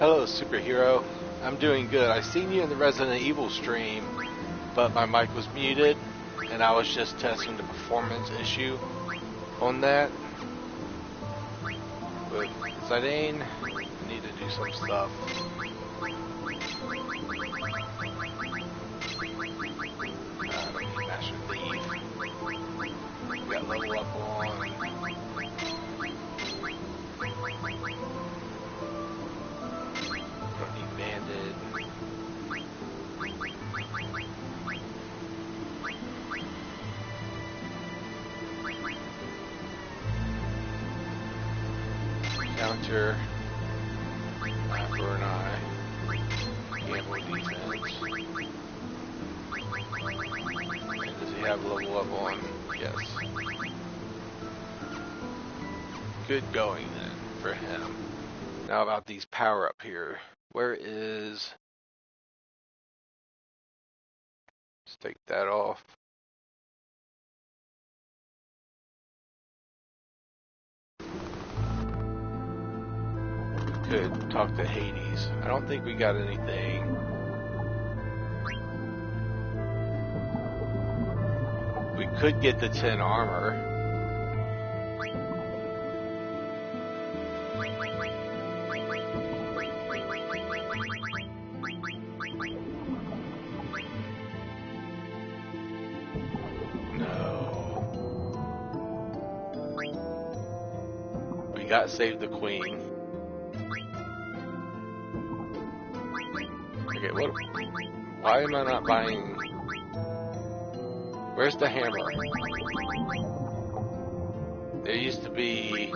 Hello, superhero. I'm doing good. I seen you in the Resident Evil stream, but my mic was muted, and I was just testing the performance issue on that. With Zidane, I need to do some stuff. Master Thief. Got level up on. Don't need banded. Counter. For an eye. Gamble defense. And does he have level up on? Yes. Good going then for him. Now about these power up here. Where is... Let's take that off. Could talk to Hades. I don't think we got anything. We could get the 10 armor. No. We got Save the Queen. Okay, what? Why am I not buying? Where's the hammer? There used to be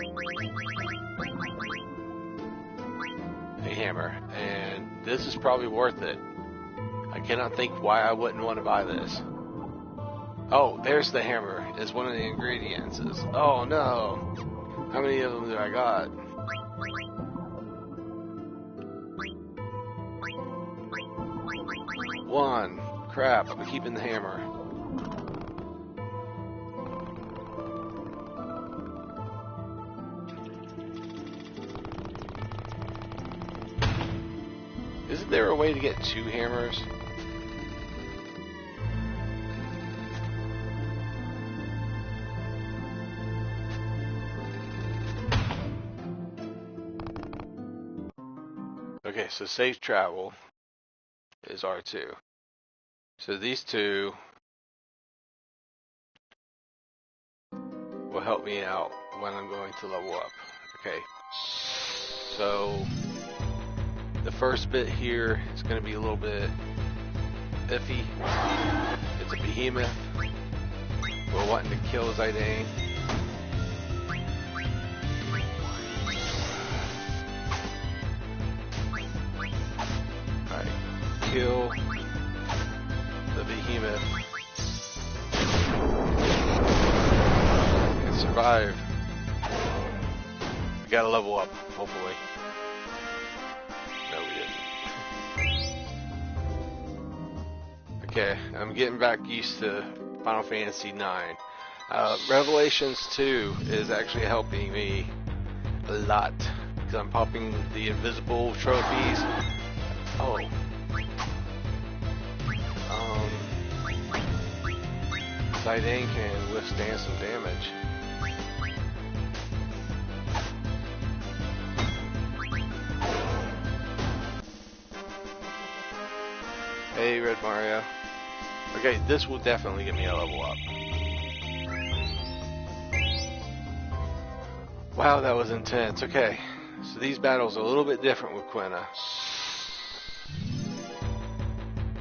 a hammer, and this is probably worth it. I cannot think why I wouldn't want to buy this. Oh, there's the hammer. It's one of the ingredients. Oh no! How many of them do I got? One. Crap, I'm keeping the hammer. Isn't there a way to get 2 hammers? Okay, so safe travel is R2. So these 2 will help me out when I'm going to level up. Okay, so the first bit here is going to be a little bit iffy. It's a behemoth. We're wanting to kill Zidane. Alright, kill the behemoth and survive. We gotta level up, hopefully. No, we didn't. Okay, I'm getting back used to Final Fantasy IX. Revelations 2 is actually helping me a lot because I'm popping the invisible trophies. Oh. Zidane can withstand some damage. Hey, Red Mario. Okay, this will definitely get me a level up. Wow, that was intense. Okay, so these battles are a little bit different with Quina.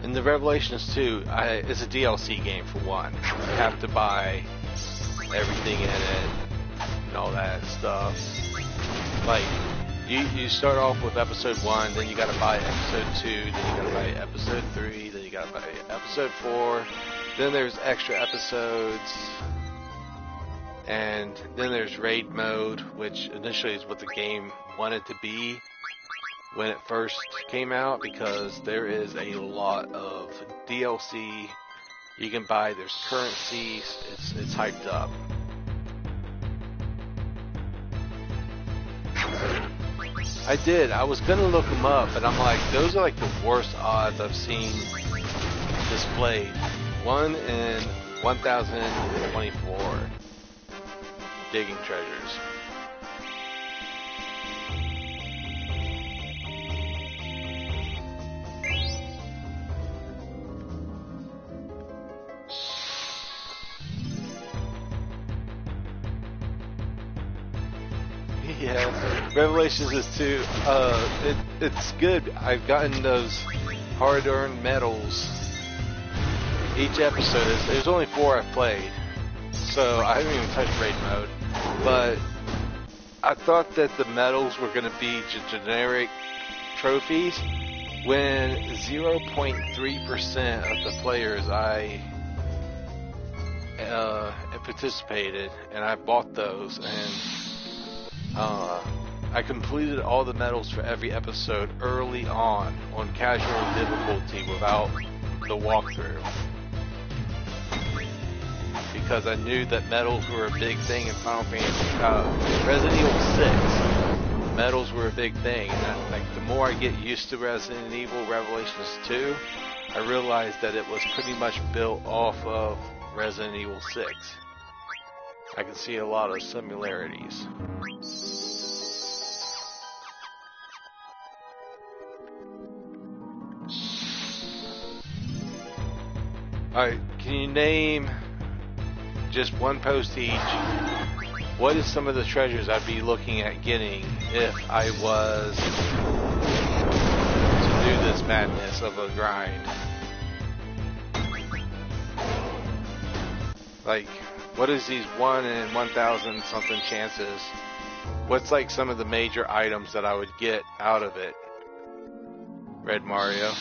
In the Revelations 2, it's a DLC game for one. You have to buy everything in it and all that stuff. Like, you start off with episode 1, then you gotta buy episode 2, then you gotta buy episode 3, then you gotta buy episode 4, then there's extra episodes, and then there's raid mode, which initially is what the game wanted to be when it first came out, because there is a lot of DLC you can buy. There's currencies. It's hyped up. I did. I was gonna look them up, but I'm like, those are like the worst odds I've seen displayed. 1 in 1,024 digging treasures. Yeah, Revelations is too. It's good. I've gotten those hard-earned medals. Each episode is. There's only 4 I've played, so I haven't even touched raid mode. But I thought that the medals were going to be generic trophies, when 0.3% of the players I participated, and I bought those and. I completed all the medals for every episode early on casual difficulty without the walkthrough. Because I knew that medals were a big thing in Final Fantasy. Resident Evil 6, medals were a big thing. And like, the more I get used to Resident Evil Revelations 2, I realized that it was pretty much built off of Resident Evil 6. I can see a lot of similarities. Alright, can you name just one post each? What is some of the treasures I'd be looking at getting if I was to do this madness of a grind? Like, what is these 1 in 1,000 something chances? What's like some of the major items that I would get out of it? Red Mario.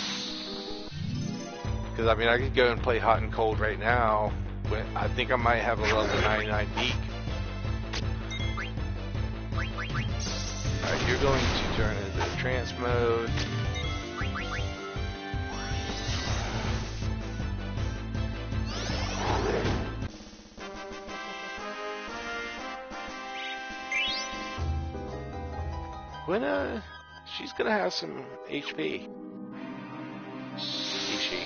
Because I mean, I could go and play Hot and Cold right now. But I think I might have a level 99 Deke. Alright, you're going to turn into trance mode. When she's gonna have some HP. Is she?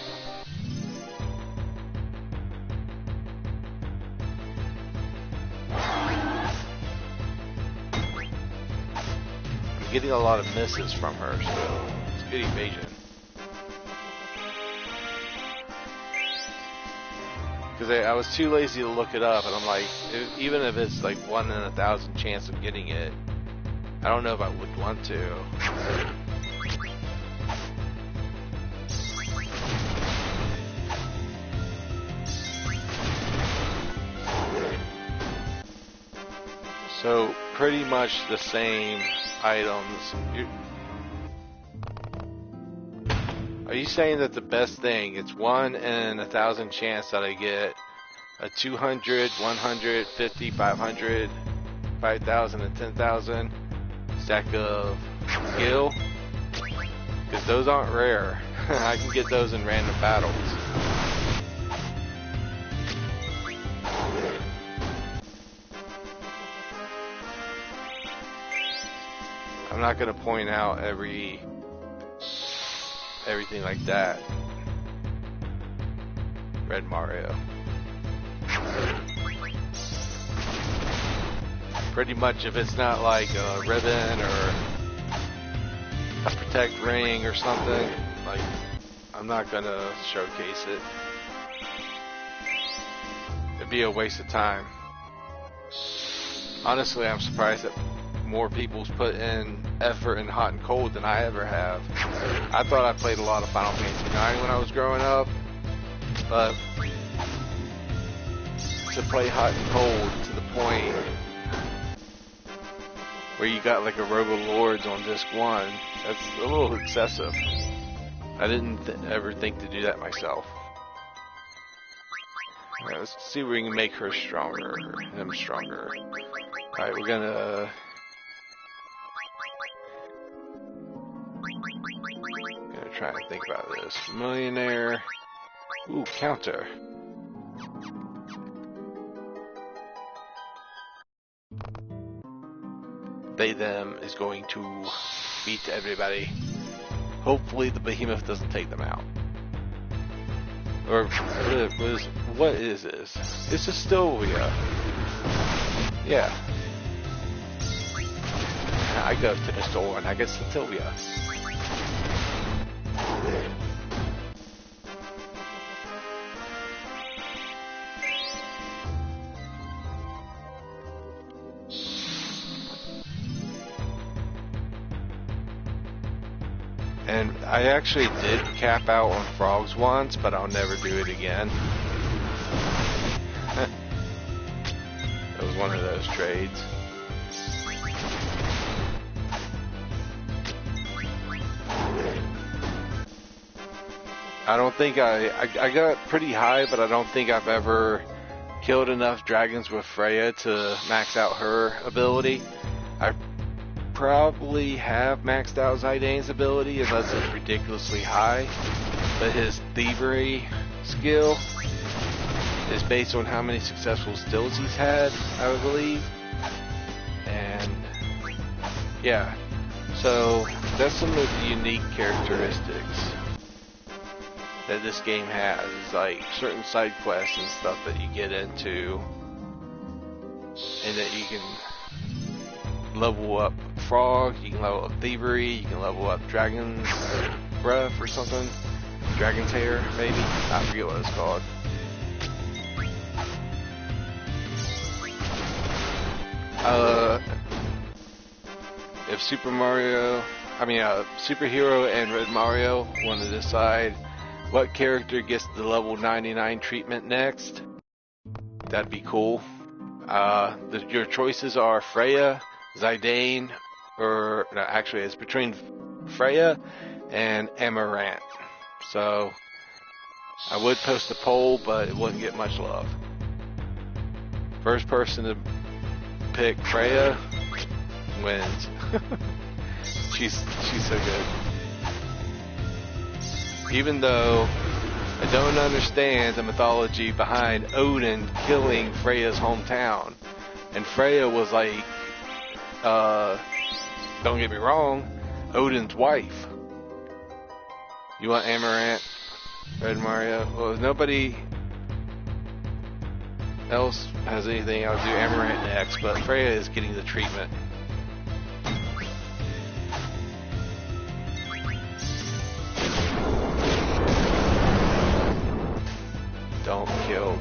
I'm getting a lot of misses from her, so it's good evasion. Because I was too lazy to look it up, and I'm like, even if it's like 1 in 1,000 chance of getting it, I don't know if I would want to. So, pretty much the same items. Are you saying that the best thing, it's 1 in 1,000 chance that I get a 200, 100, 50, 500, 5,000, and 10,000 stack of skill? Because those aren't rare. I can get those in random battles. I'm not going to point out everything like that. Red Mario. Pretty much if it's not like a ribbon or a protect ring or something, like, I'm not going to showcase it. It'd be a waste of time. Honestly, I'm surprised that more people's put in effort in Hot and Cold than I ever have. I thought I played a lot of Final Fantasy IX when I was growing up, but to play Hot and Cold to the point where you got like a Robo Lords on disc 1, that's a little excessive. I didn't ever think to do that myself. Alright, let's see if we can make her stronger, or him stronger. Alright, we're gonna try and think about this. Millionaire. Ooh, counter. they them is going to beat everybody. Hopefully the behemoth doesn't take them out. Or what is this? It's Astovia. Yeah. I go to the store and I get Astovia. And I actually did cap out on frogs once, but I'll never do it again. It was one of those trades. I don't think I got pretty high, but I don't think I've ever killed enough dragons with Freya to max out her ability. I probably have maxed out Zidane's ability unless it's ridiculously high, but his thievery skill is based on how many successful stills he's had, I would believe. And yeah, so that's some of the unique characteristics that this game has, is like certain side quests and stuff that you get into, and that you can level up frog, you can level up thievery, you can level up dragon's breath or something, dragon's hair maybe, I forget what it's called. If Superhero and Red Mario want to decide what character gets the level 99 treatment next, that'd be cool. Your choices are Freya, Zidane, or no, actually it's between Freya and Amarant. So I would post a poll, but it wouldn't get much love. First person to pick Freya wins. she's so good. Even though I don't understand the mythology behind Odin killing Freya's hometown, and Freya was like, don't get me wrong, Odin's wife. You want Amarant, Red Mario? Well, if nobody else has anything, I'll do Amarant next, but Freya is getting the treatment. Don't kill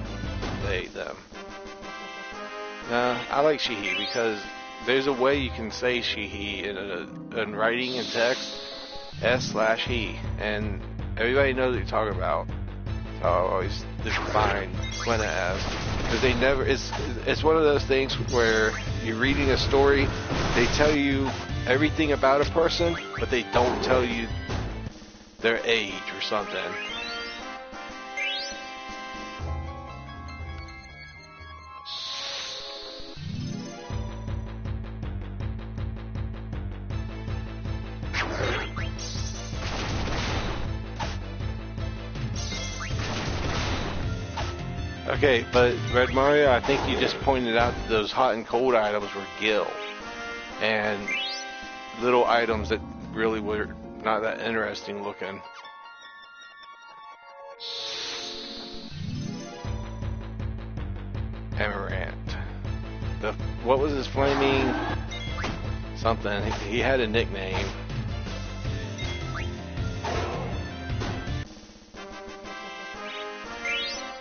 them. I like Shehi because there's a way you can say Shehi in writing and text, S/he, and everybody knows what you're talking about. So I always define Quina as, because they never, it's one of those things where you're reading a story, they tell you everything about a person, but they don't tell you their age or something. Okay, but Red Mario, I think you just pointed out that those hot and cold items were Gil, and little items that really were not that interesting looking. Amarant. What was his flaming something? He had a nickname.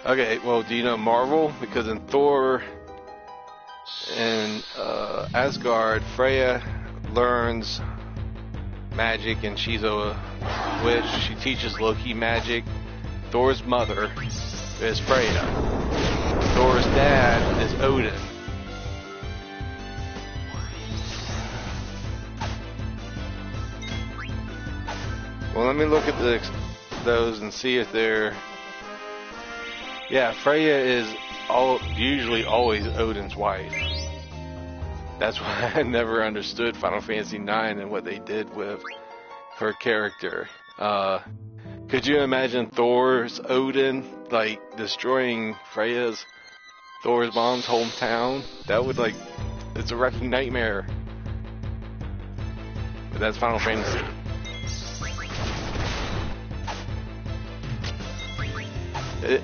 Okay, well, do you know Marvel? Because in Thor and Asgard, Freya learns magic, and she's a witch. She teaches Loki magic. Thor's mother is Freya. Thor's dad is Odin. Well, let me look at those and see if they're... Yeah, Freya is usually always Odin's wife. That's why I never understood Final Fantasy IX and what they did with her character. Could you imagine Thor's Odin, like, destroying Thor's mom's hometown? That would, like, it's a wrecking nightmare. But that's Final Fantasy.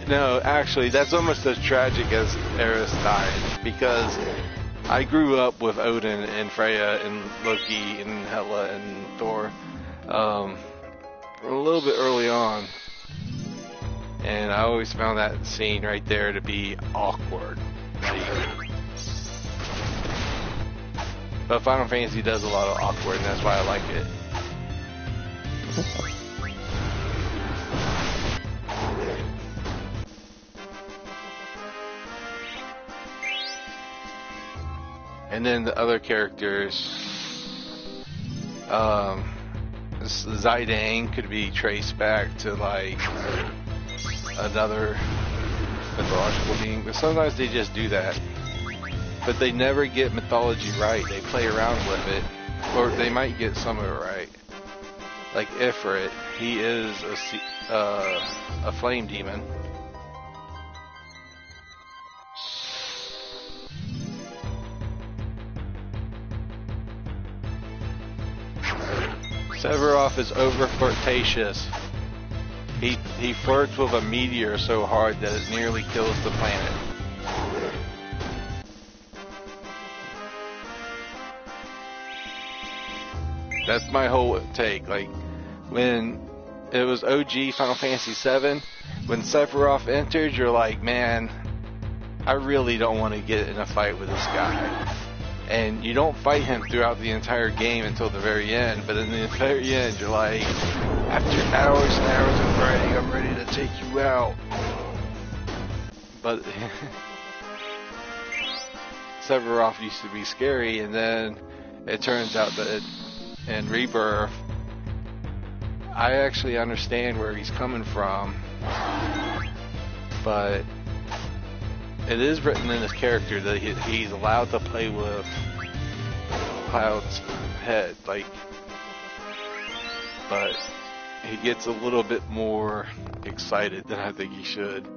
No, actually, that's almost as tragic as Aerith died, because I grew up with Odin and Freya and Loki and Hela and Thor a little bit early on, and I always found that scene right there to be awkward. But Final Fantasy does a lot of awkward, and that's why I like it. And then the other characters, Zidane could be traced back to like another mythological being, but sometimes they just do that. But they never get mythology right. They play around with it, or they might get some of it right. Like Ifrit, he is a flame demon. Sephiroth is over flirtatious. He flirts with a meteor so hard that it nearly kills the planet. That's my whole take. Like, when it was OG Final Fantasy VII, when Sephiroth entered, you're like, man, I really don't want to get in a fight with this guy. And you don't fight him throughout the entire game until the very end, but in the very end, you're like, after hours and hours of fighting, I'm ready to take you out. But Sephiroth used to be scary, and then it turns out that in Rebirth, I actually understand where he's coming from, but it is written in his character that he's allowed to play with Cloud's head, like, but he gets a little bit more excited than I think he should.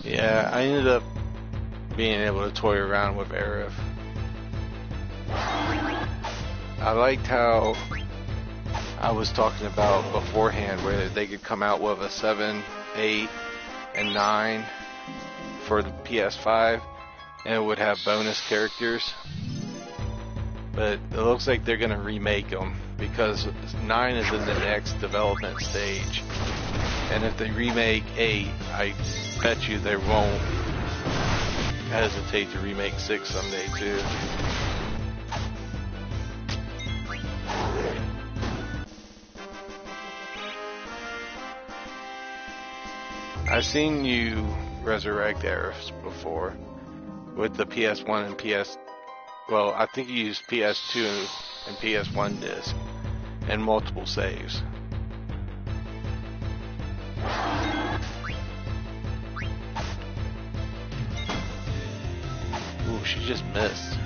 Yeah, I ended up being able to toy around with Aerith. I liked how I was talking about beforehand, where they could come out with a 7, 8, and 9 for the PS5, and it would have bonus characters. But it looks like they're going to remake them, because 9 is in the next development stage. And if they remake 8, I bet you they won't hesitate to remake 6 someday too. I've seen you resurrect Aerith before with the PS1 and PS... Well, I think you used PS2 and PS1 disc and multiple saves. Ooh, she just missed.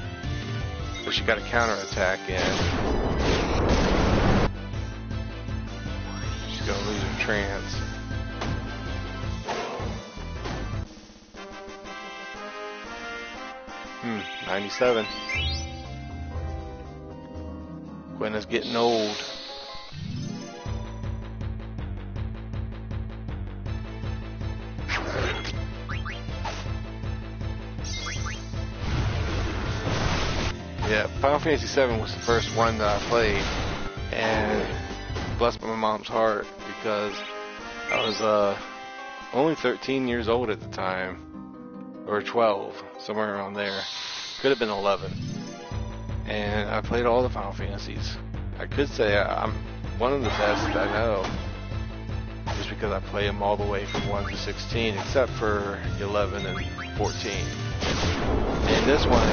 But she got a counterattack in. She's gonna lose her trance. 97. Gwen is getting old. Yeah, Final Fantasy VII was the first one that I played, and bless my mom's heart, because I was only 13 years old at the time, or 12, somewhere around there. Could have been 11. And I played all the Final Fantasies. I could say I'm one of the best I know, just because I play them all the way from 1 to 16, except for 11 and 14. And this one,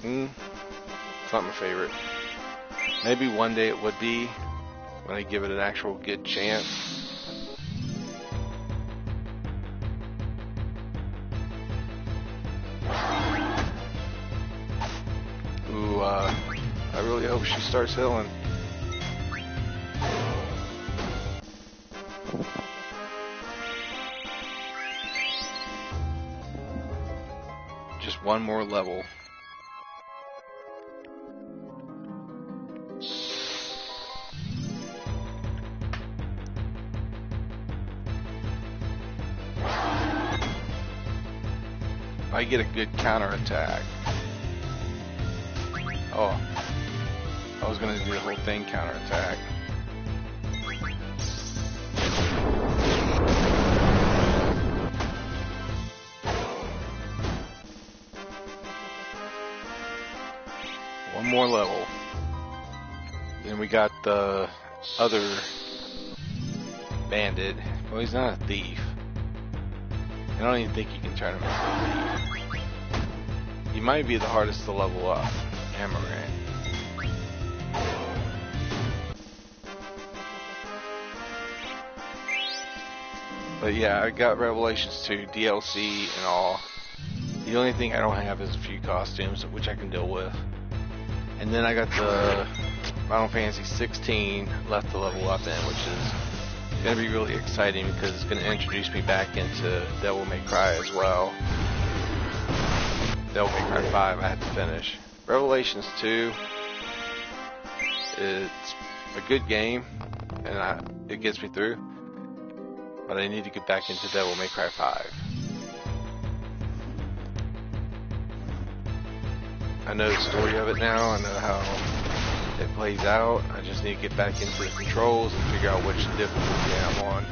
it's not my favorite. Maybe one day it would be, when I give it an actual good chance. Ooh, I really hope she starts healing. Just one more level. I get a good counterattack. Oh, I was gonna do the whole thing counterattack. One more level. Then we got the other bandit. Well, he's not a thief. I don't even think you can turn him into a thief. He might be the hardest to level up. Amaranth. But yeah, I got Revelations 2 DLC and all. The only thing I don't have is a few costumes, which I can deal with. And then I got the Final Fantasy 16 left to level up in, which is going to be really exciting because it's going to introduce me back into Devil May Cry as well. Devil May Cry 5 I had to finish. Revelations 2, it's a good game, and it gets me through. But I need to get back into Devil May Cry 5. I know the story of it now, I know how it plays out. I just need to get back into the controls and figure out which difficulty I'm on.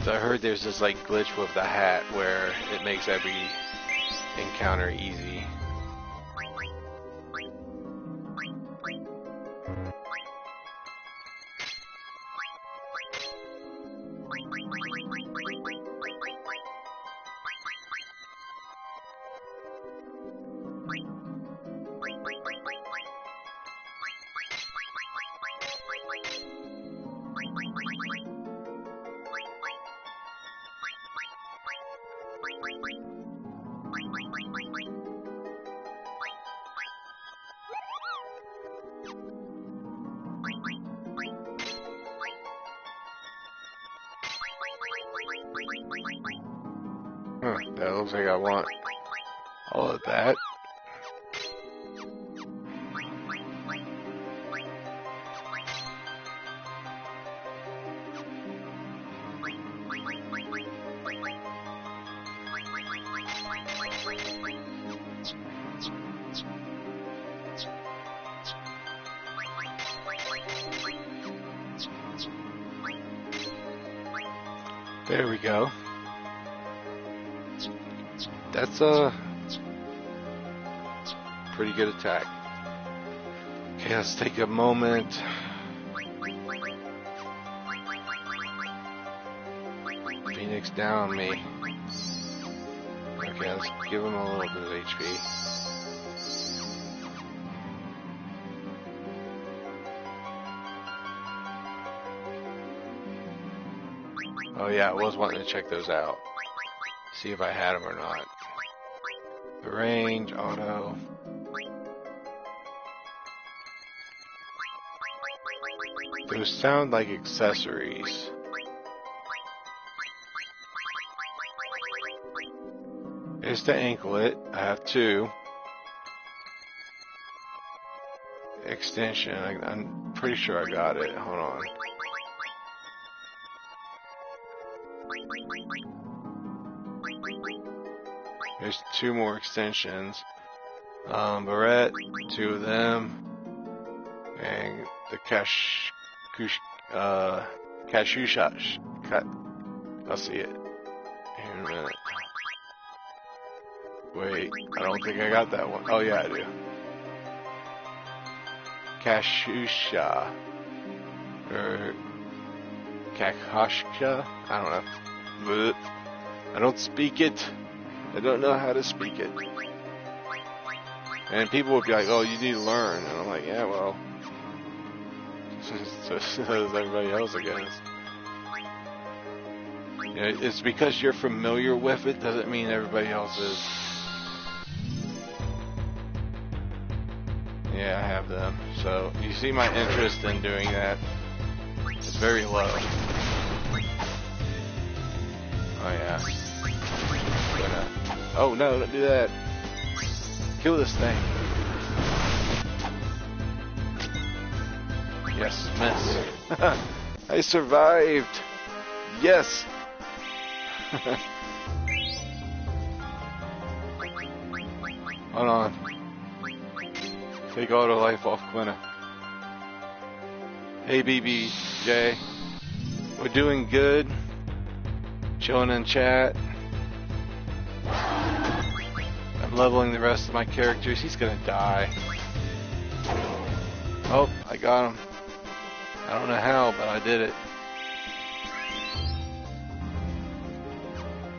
So I heard there's this like glitch with the hat where it makes every encounter easy. That looks like I want all of that. There we go. That's a pretty good attack. Okay, let's take a moment. Phoenix down on me. Okay, let's give him a little bit of HP. Oh yeah, I was wanting to check those out. See if I had them or not. The range, auto. Those sound like accessories. It's the anklet. I have 2. Extension. I'm pretty sure I got it. Hold on. There's 2 more extensions. Barrette, 2 of them. And the Kashusha. I'll see it. Here in a minute. Wait, I don't think I got that one. Oh yeah, I do. Kashusha. Or Kakashka? I don't know. But I don't speak it. I don't know how to speak it. And people would be like, oh, you need to learn. And I'm like, yeah, well, so does everybody else, I guess. You know, it's because you're familiar with it doesn't mean everybody else is. Yeah, I have them. So you see my interest in doing that. It's very low. Oh yeah. Oh no, don't do that. Kill this thing. Yes, miss. I survived. Yes. Hold on. Take auto life off Quina. Hey BBJ. We're doing good. Chilling in chat. I'm leveling the rest of my characters. He's gonna die. Oh, I got him. I don't know how, but I did it.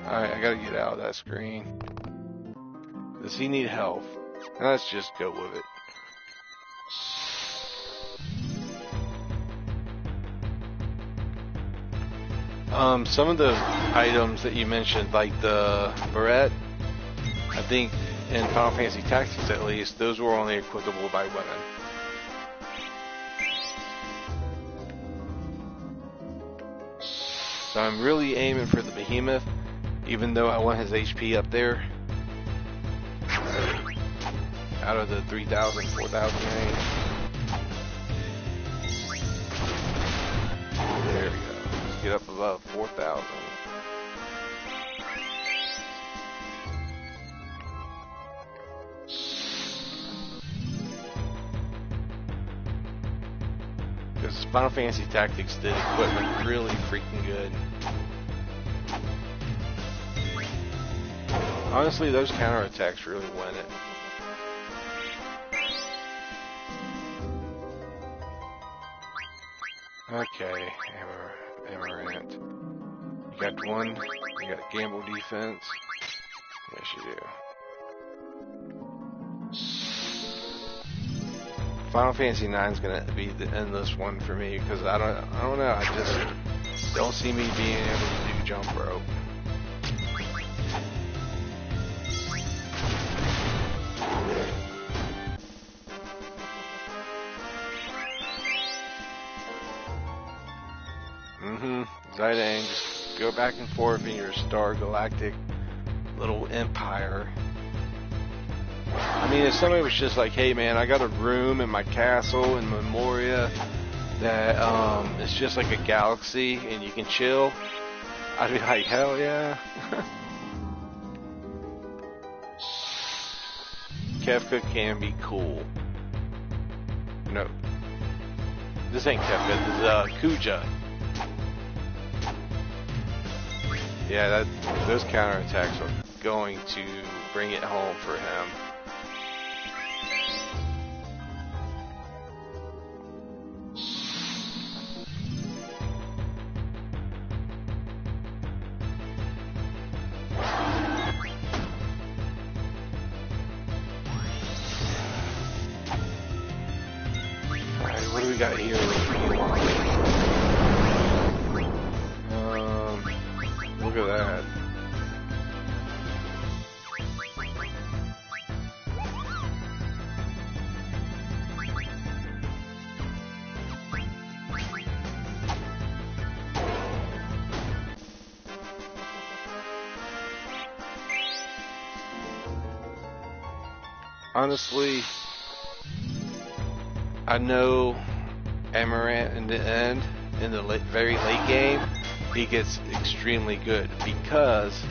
Alright, I gotta get out of that screen. Does he need health? Let's just go with it. Some of the items that you mentioned, like the barrette, I think in Final Fantasy Tactics at least, those were only equipable by women. So I'm really aiming for the Behemoth, even though I want his HP up there. Out of the 3,000, 4,000 range. There we go. Let's get up above 4,000. Because Final Fantasy Tactics did equipment really freaking good. Honestly, those counterattacks really win it. Okay, Amarant. You got one, you got gamble defense. Yes, you do. Final Fantasy IX is gonna be the endless one for me because I don't know. I just don't see me being able to do jump rope. Zidane, just go back and forth in your Star Galactic little empire. I mean, if somebody was just like, hey man, I got a room in my castle in Memoria that it's just like a galaxy and you can chill, I'd be like, hell yeah. Kefka can be cool. No. This ain't Kefka, this is Kuja. Yeah, those counterattacks are going to bring it home for him. Alright, what do we got here? Look at that. Honestly, I know Amarant in the end, in the very late game, he gets extremely good because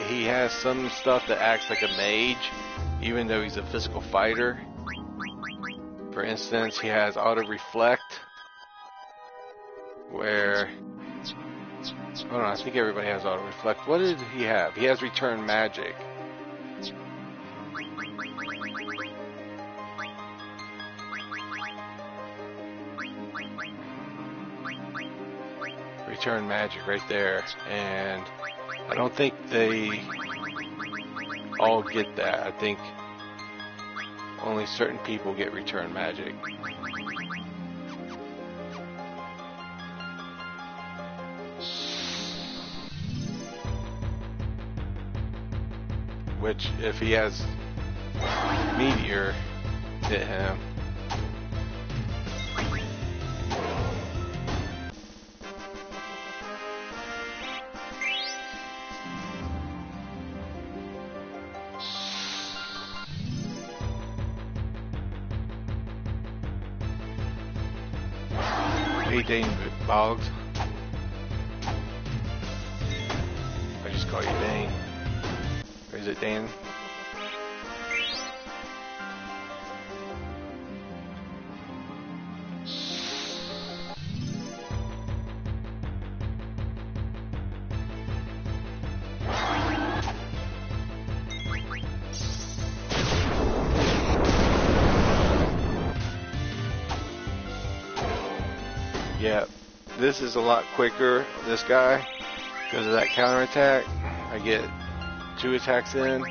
he has some stuff that acts like a mage, even though he's a physical fighter. For instance, he has auto reflect, where hold on, I think everybody has auto reflect. What did he have? He has return magic. Return magic right there, and I don't think they all get that. I think only certain people get return magic. Which, if he has Meteor hit him, hey Dane Boggs. I just call you Dane. Or is it Dan? Yeah, this is a lot quicker, this guy, because of that counterattack. I get 2 attacks in,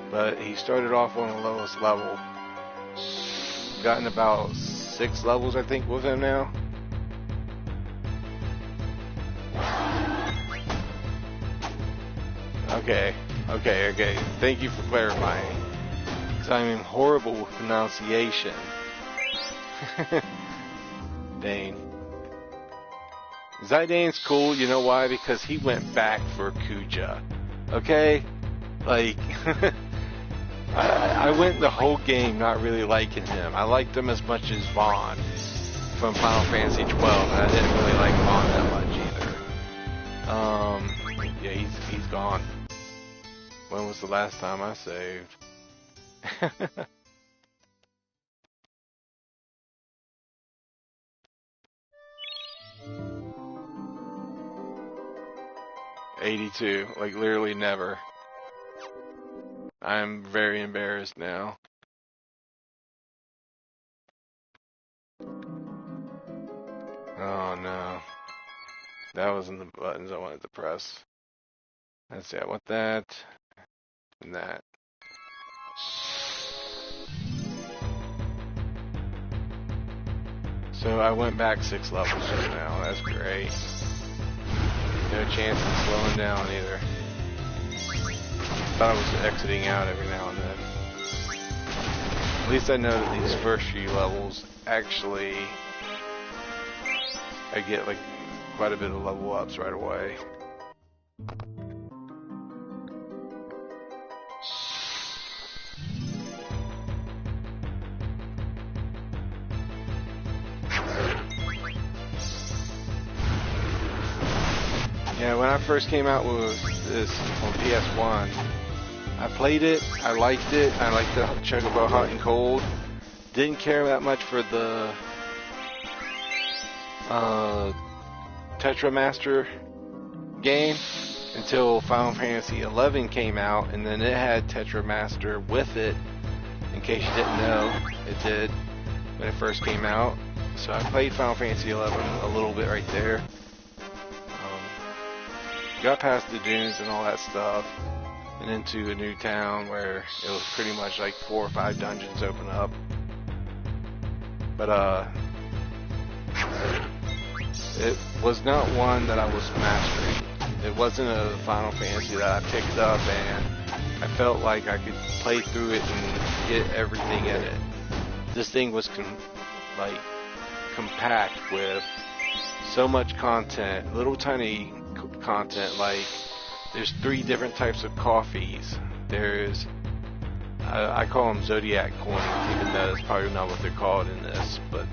but he started off on the lowest level. Gotten about 6 levels, I think, with him now. Okay. Thank you for clarifying, because I'm in horrible with pronunciation. Dane. Zidane's cool, you know why? Because he went back for Kuja. Okay? Like, I went the whole game not really liking him. I liked him as much as Vaughn from Final Fantasy 12, and I didn't really like Vaughn that much either. Yeah, he's gone. When was the last time I saved? 82, like literally never. I'm very embarrassed now. Oh no. That wasn't the buttons I wanted to press. Let's see, I want that and that. So I went back 6 levels just now, that's great. No chance of slowing down either. Thought I was exiting out every now and then. At least I know that these first few levels actually I get like quite a bit of level ups right away. Yeah, when I first came out with this on PS1, I played it, I liked the Chocobo Hot and Cold. Didn't care that much for the Tetramaster game until Final Fantasy XI came out, and then it had Tetramaster with it. In case you didn't know, it did when it first came out. So I played Final Fantasy XI a little bit right there. Got past the dunes and all that stuff, and into a new town where it was pretty much like 4 or 5 dungeons open up. But it was not one that I was mastering. It wasn't a Final Fantasy that I picked up and I felt like I could play through it and get everything in it. This thing was compact with so much content, little tiny content. Like, there's 3 different types of coffees. There's I call them Zodiac coins, even though that's probably not what they're called in this, but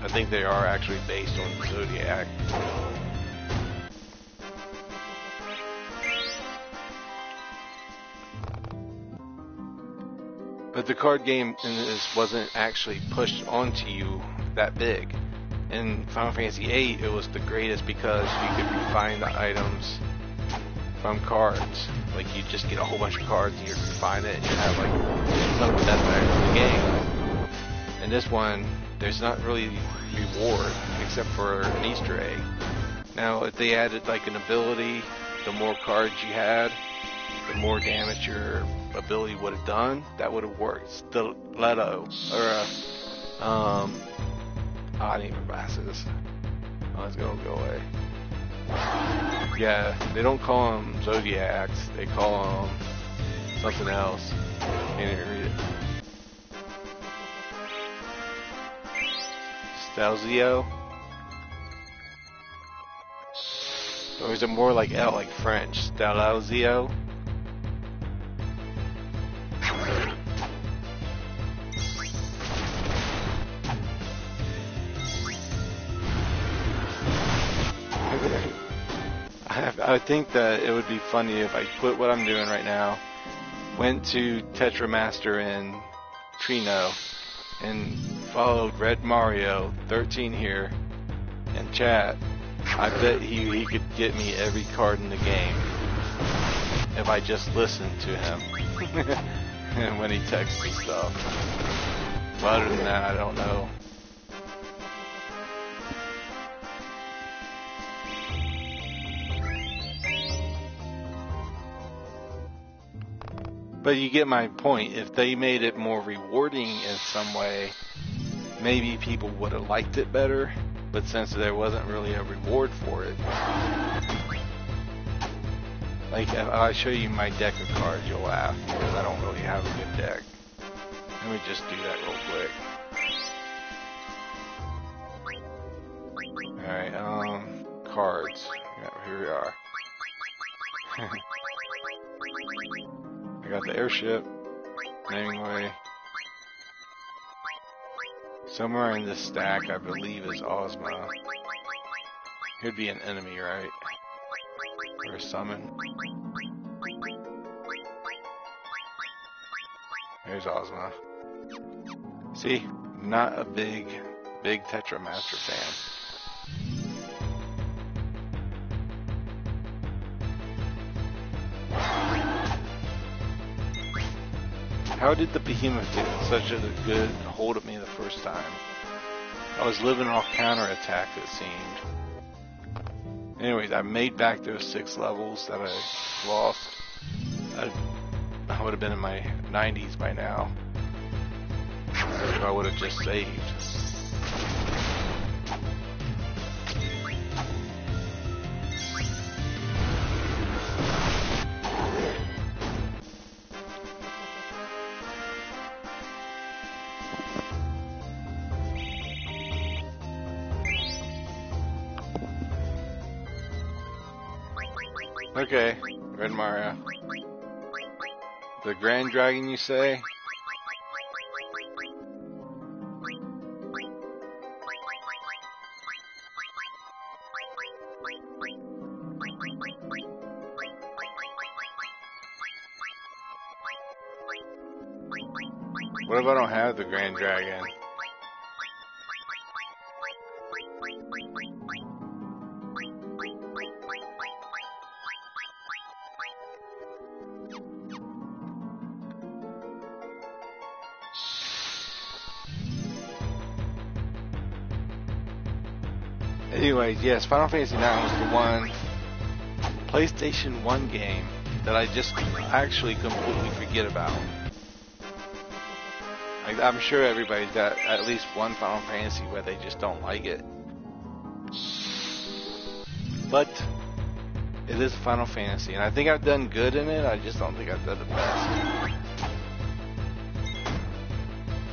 I think they are actually based on Zodiac. But the card game in this wasn't actually pushed onto you that big. In Final Fantasy VIII, it was the greatest because you could refine the items from cards. Like, you just get a whole bunch of cards and you refine it and you have like some of the best items in the game. And this one, there's not really reward except for an Easter egg. Now, if they added like an ability, the more cards you had, the more damage your ability would have done. That would have worked. Stiletto, or I need my glasses. Oh, it's gonna go away. Yeah, they don't call them Zodiacs. They call them something else. Can't even read it. Stelzio? Or is it more like L, like French? Stelzio? I think that it would be funny if I quit what I'm doing right now, went to Tetramaster in Trino, and followed Red Mario 13 here in chat. I bet he could get me every card in the game if I just listened to him and when he texts me stuff. But other than that, I don't know. But you get my point. If they made it more rewarding in some way, maybe people would have liked it better. But since there wasn't really a reward for it, like if I show you my deck of cards, you'll laugh because I don't really have a good deck. Let me just do that real quick. Alright, cards. Yeah, here we are. I got the airship, Nameway. Somewhere in this stack, I believe, is Ozma. He'd be an enemy, right? Or a summon. There's Ozma. See, not a big Tetramaster fan. How did the Behemoth get such a good hold of me the first time? I was living off counterattack, it seemed. Anyways, I made back those 6 levels that I lost. I would have been in my 90s by now if I would have just saved. Okay, Red Mario. The Grand Dragon, you say? What if I don't have the Grand Dragon? Anyways, yes, Final Fantasy IX was the one PlayStation 1 game that I just actually completely forget about. Like, I'm sure everybody's got at least one Final Fantasy where they just don't like it. But it is a Final Fantasy, and I think I've done good in it, I just don't think I've done the best.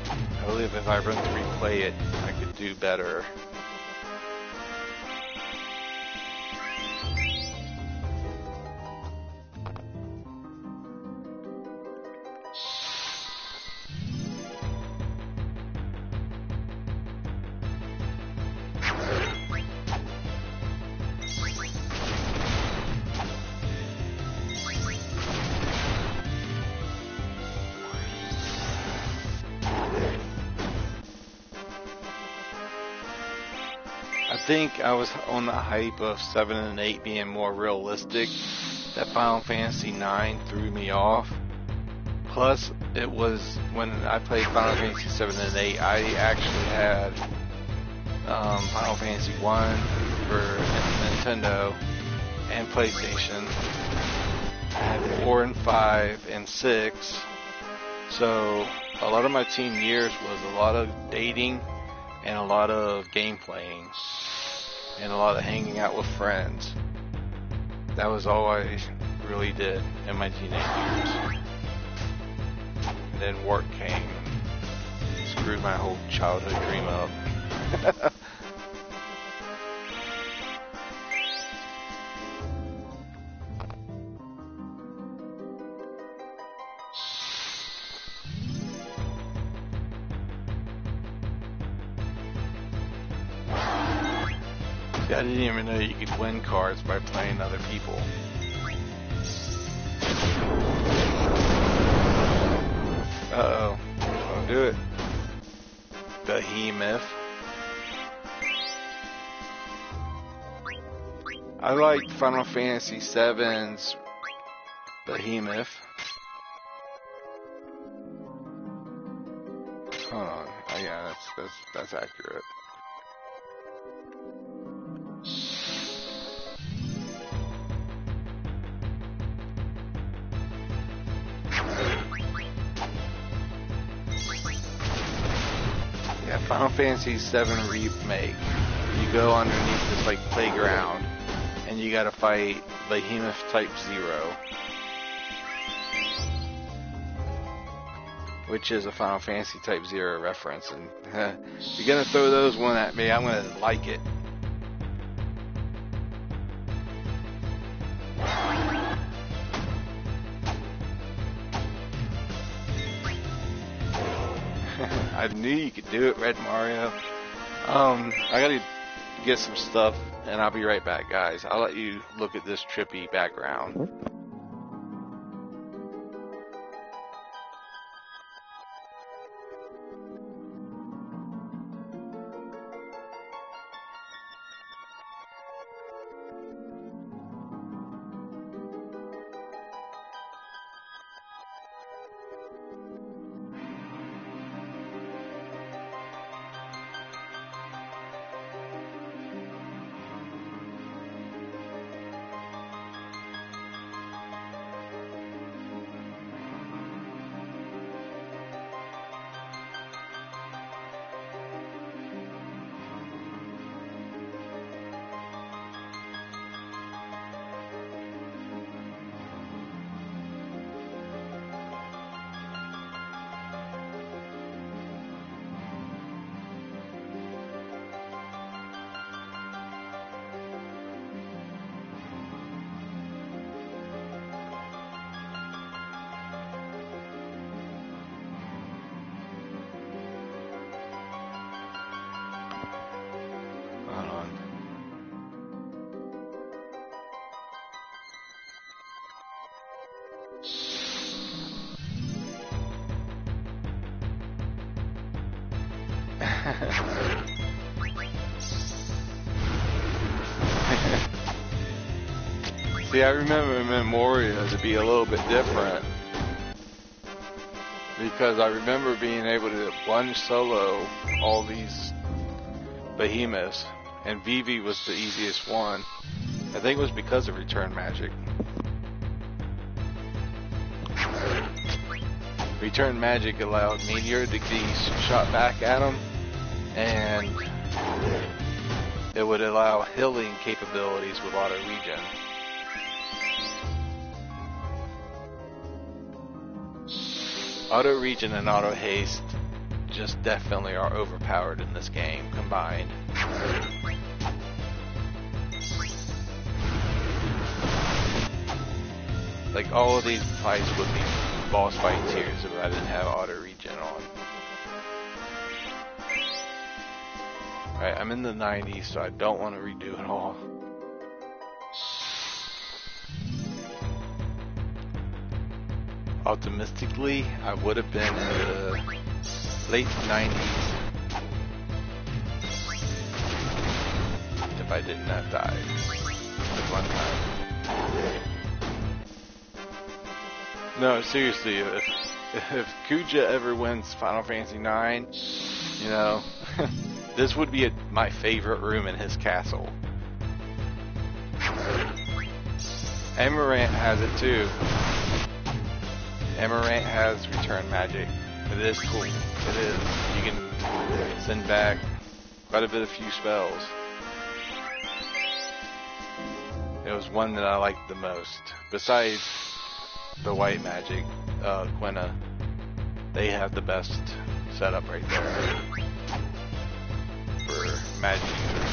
I believe if I run to replay it, I could do better. I think I was on the hype of 7 and 8 being more realistic. That Final Fantasy 9 threw me off. Plus, it was when I played Final Fantasy 7 and 8, I actually had Final Fantasy 1, for Nintendo and PlayStation. I had 4 and 5 and 6. So a lot of my teen years was a lot of dating and a lot of game playing and a lot of hanging out with friends. That was all I really did in my teenage years. And then work came, screwed my whole childhood dream up. I didn't even know you could win cards by playing other people. Uh-oh. Don't do it. Behemoth. I like Final Fantasy VII's Behemoth. Hold on. Oh, yeah, that's accurate. Final Fantasy VII Remake. You go underneath this like playground, and you gotta fight Behemoth Type 0, which is a Final Fantasy Type 0 reference. And if you're gonna throw those one at me, I'm gonna like it. I knew you could do it, Red Mario. I gotta get some stuff, and I'll be right back, guys. I'll let you look at this trippy background. See, I remember Memoria to be a little bit different, because I remember being able to one solo all these behemoths, and Vivi was the easiest one. I think it was because of Return Magic. Return Magic allowed Meteor to be shot back at him, and it would allow healing capabilities with auto regen. Auto regen and auto haste just definitely are overpowered in this game combined. Like, all of these fights would be boss fight tiers if I didn't have auto regen on. Alright, I'm in the 90s, so I don't want to redo it all. Optimistically, I would have been in the late 90s if I didn't have died at one time. No, seriously, if Kuja ever wins Final Fantasy IX, you know, this would be my favorite room in his castle. Amarant has it too. Amarant has return magic. It is cool. It is. You can send back quite a few spells. It was one that I liked the most. Besides the white magic, Quina, they have the best setup right there for magic users.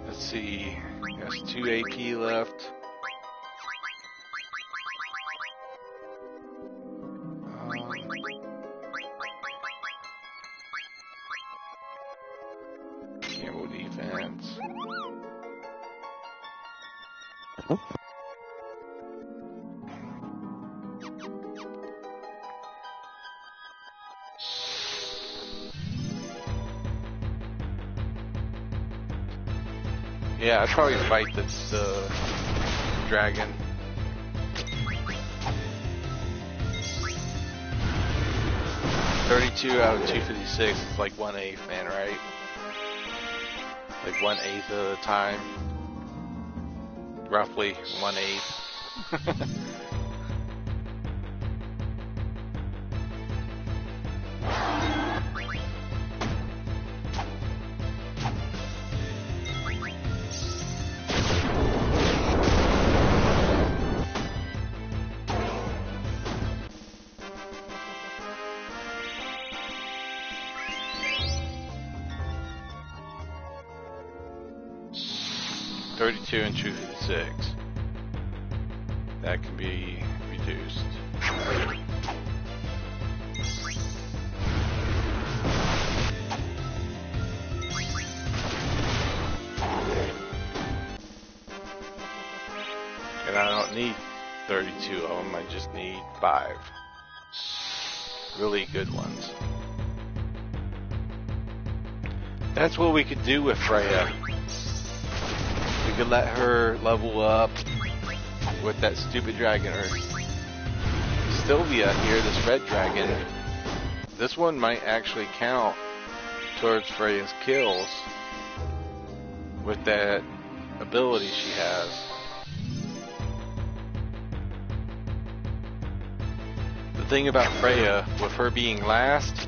Let's see, there's 2 AP left. Campbell defense. Yeah, I'd probably fight the dragon. $32 out of 256 is like 1/8, man, right? Like 1/8 of the time. Roughly 1/8. 32 and 256. That can be reduced. And I don't need 32 of them, I just need 5. Really good ones. That's what we could do with Freya. We could let her level up with that stupid dragon, or Sylvia here, this red dragon. This one might actually count towards Freya's kills with that ability she has. The thing about Freya, with her being last,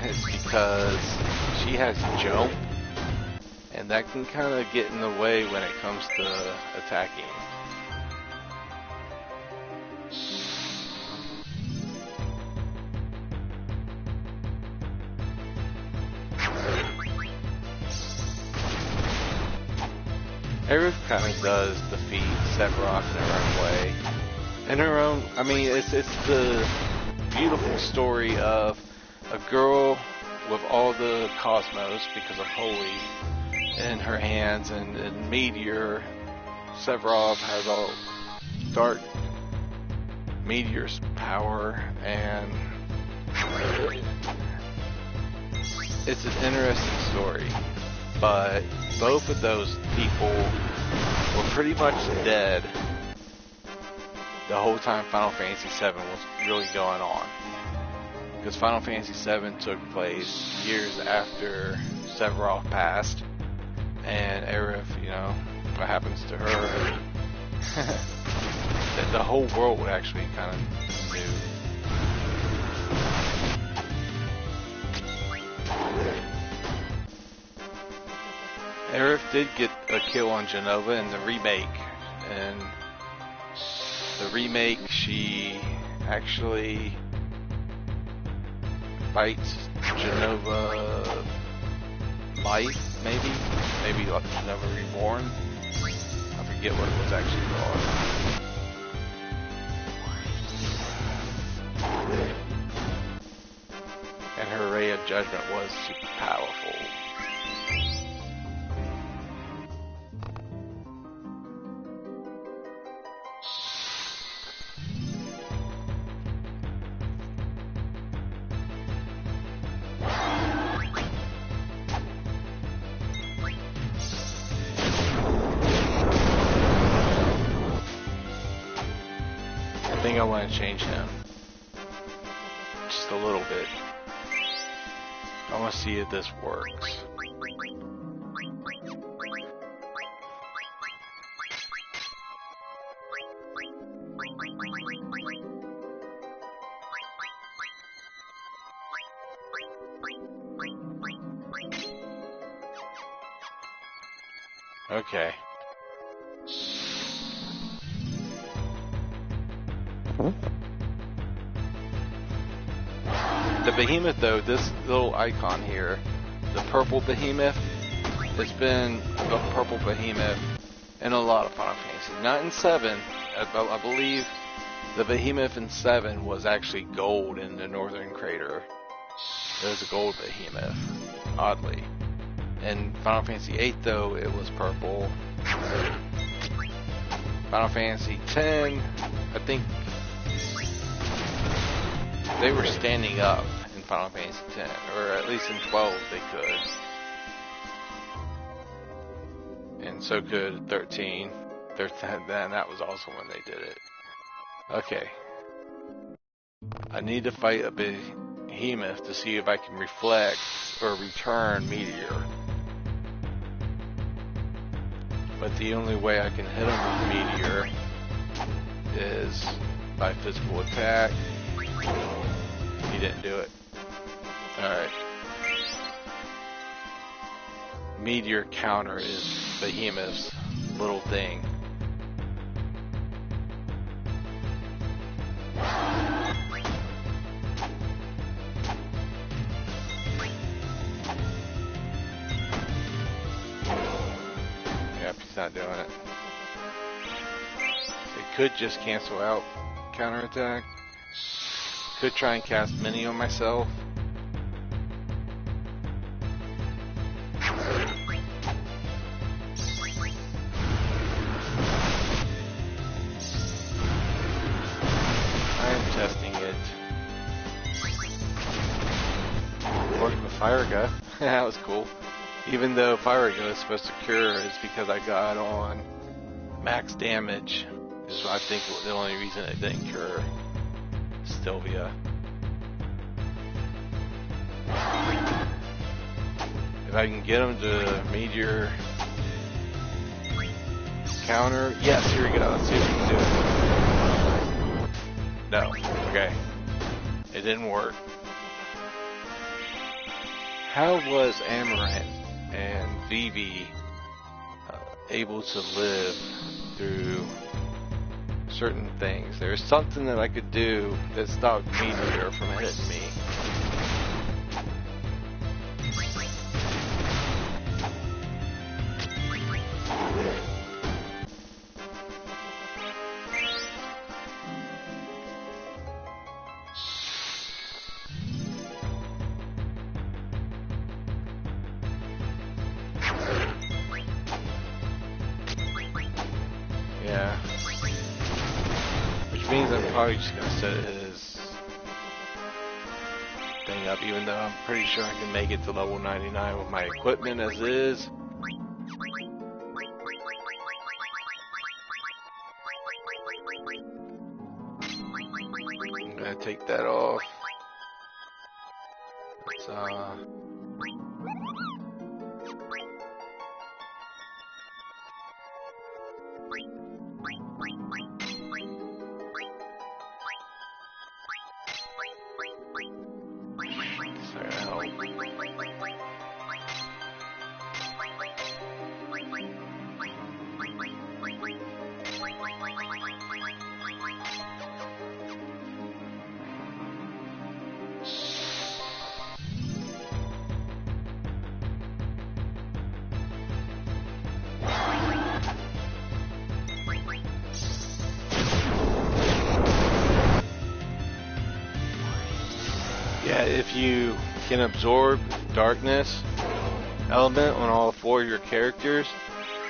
is because she has jump. And that can kind of get in the way when it comes to attacking. Aerith kind of does defeat Sephiroth in her own way. In her own, I mean, it's the beautiful story of a girl with all the cosmos because of Holy in her hands, and Meteor. Sephiroth has all dark Meteor's power, and it's an interesting story. But both of those people were pretty much dead the whole time Final Fantasy VII was really going on. Because Final Fantasy VII took place years after Sephiroth passed. And Aerith, you know, what happens to her, that the whole world would actually kind of knew. Aerith did get a kill on Jenova in the remake, and the remake she actually fights Jenova Life, maybe like Jenova Reborn. I forget what it was actually called. And her Ray of Judgment was super powerful. think I want to change him. Just a little bit. I want to see if this works. Okay. The behemoth, though, this little icon here, the purple behemoth, it's been a purple behemoth in a lot of Final Fantasy. Not in 7. I believe the behemoth in 7 was actually gold in the Northern Crater. It was a gold behemoth, oddly. In Final Fantasy 8, though, it was purple. Final Fantasy 10, I think they were standing up in Final Fantasy 10, or at least in 12 they could. And so could 13. Then that was also when they did it. Okay. I need to fight a behemoth to see if I can reflect or return Meteor. But the only way I can hit him with Meteor is by physical attack. He didn't do it. Alright. Meteor counter is Behemoth's little thing. Yep, he's not doing it. It could just cancel out counterattack. Could try and cast Mini on myself. I am testing it. Worked with Fire Gun. That was cool. Even though Fire Gun is supposed to cure, it's because I got on max damage. Is I think the only reason it didn't cure Sylvia. If I can get him to Meteor counter, yes, here we go. Let's see if we can do it. No, okay, it didn't work. How was Amaranth and Vivi able to live through certain things? There's something that I could do that stopped Meteor from hitting me. Yeah. Which means I'm probably just gonna set his thing up, even though I'm pretty sure I can make it to level 99 with my equipment as is. I'm gonna take that off. Let's yeah, if you can absorb darkness element on all 4 of your characters,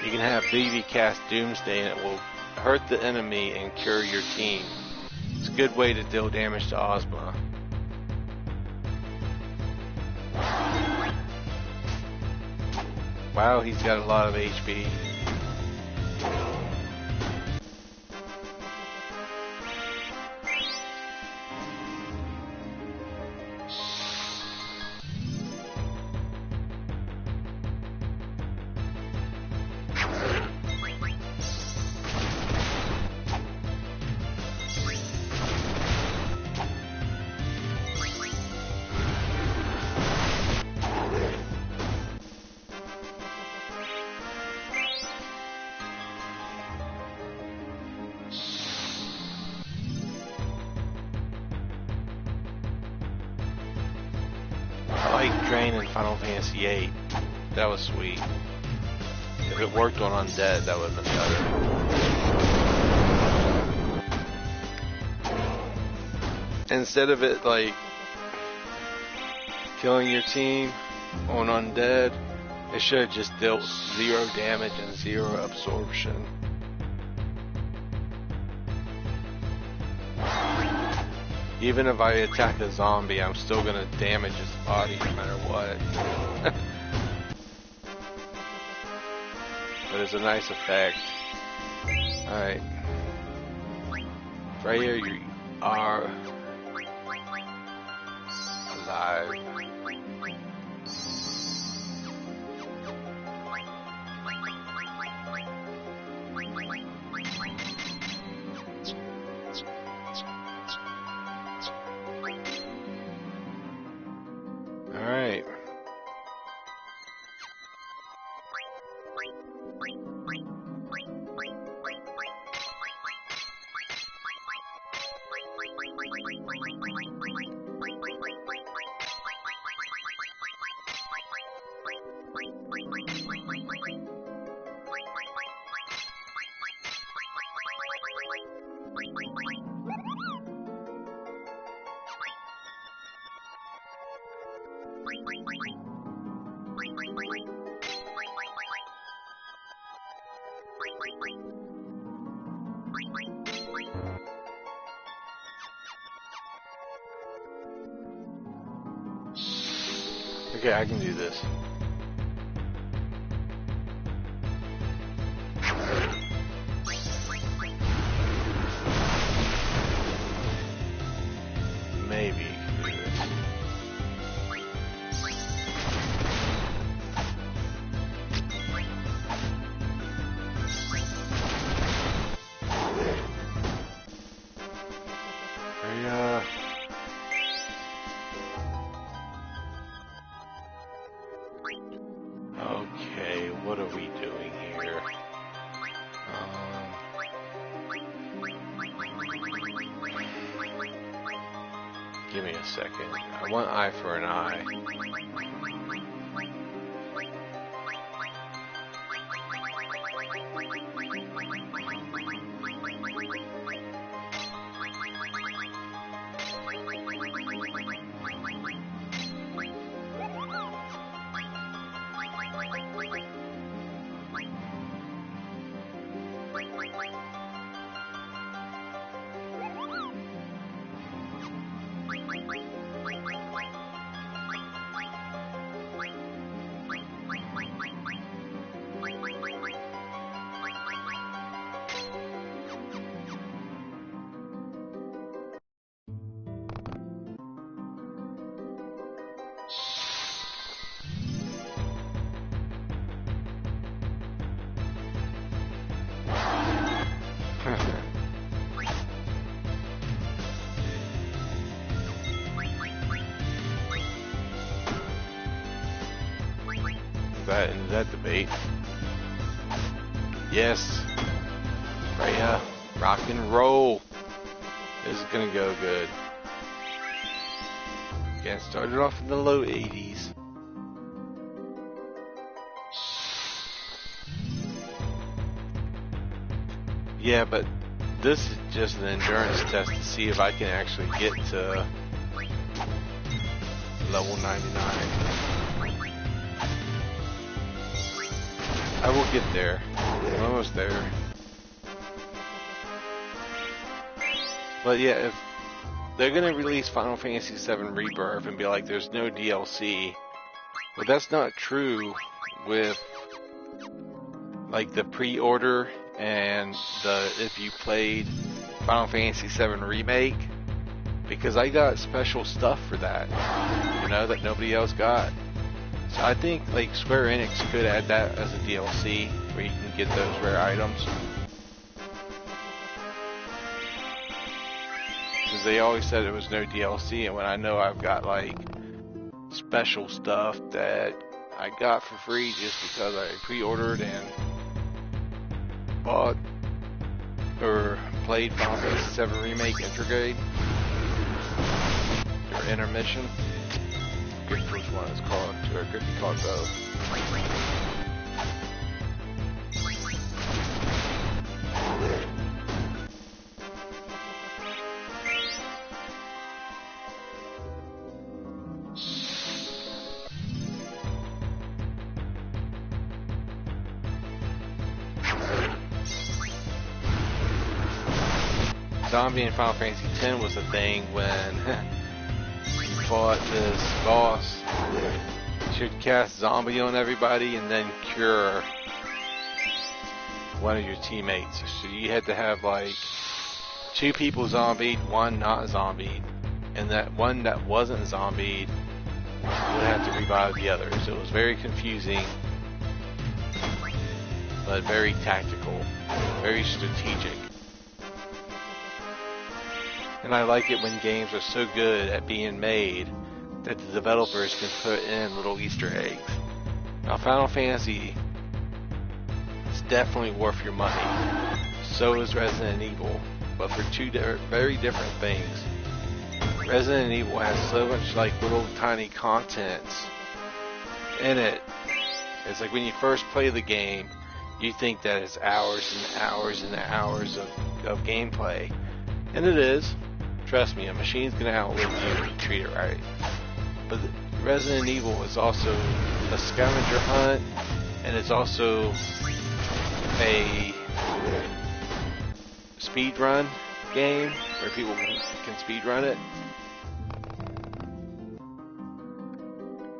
you can have Vivi cast Doomsday and it will hurt the enemy and cure your team. It's a good way to deal damage to Ozma. Wow, he's got a lot of HP. Drain in Final Fantasy VIII. That was sweet. If it worked on Undead, that would have been better. Instead of it like killing your team on Undead, it should have just dealt 0 damage and 0 absorption. Even if I attack a zombie, I'm still gonna damage his body no matter what. But it's a nice effect. Alright. Right here you are alive. Alright. Okay, I can do this. Maybe do this. Okay, what are we doing here? Give me a second. I want eye for an eye. Is that debate? Yes. Freya, rock and roll. This is gonna go good. Again, started off in the low 80s. Yeah, but this is just an endurance test to see if I can actually get to level 99. I will get there. I'm almost there. But yeah, if they're gonna release Final Fantasy VII Rebirth and be like, there's no DLC, but that's not true with like the pre-order and the if you played Final Fantasy VII Remake, because I got special stuff for that, you know, that nobody else got. So I think like Square Enix could add that as a DLC where you can get those rare items. Because they always said it was no DLC, and when I know I've got like special stuff that I got for free just because I pre-ordered and bought or played Final Fantasy VII Remake Intergrade or Intermission. forget which one it's called, or it could be called both. Zombie in Final Fantasy X was a thing when you fought this boss. You should cast zombie on everybody and then cure one of your teammates. So you had to have like 2 people zombied, 1 not zombied, and that one that wasn't zombied would have to revive the others. It was very confusing, but very tactical, very strategic. And I like it when games are so good at being made that the developers can put in little Easter eggs. Now Final Fantasy is definitely worth your money. So is Resident Evil, but for 2 very different things. Resident Evil has so much like little tiny content in it. It's like when you first play the game, you think that it's hours and hours and hours of gameplay. And it is. Trust me, a machine's gonna outlive you if you treat it right. But Resident Evil is also a scavenger hunt, and it's also a speed run game where people can speed run it.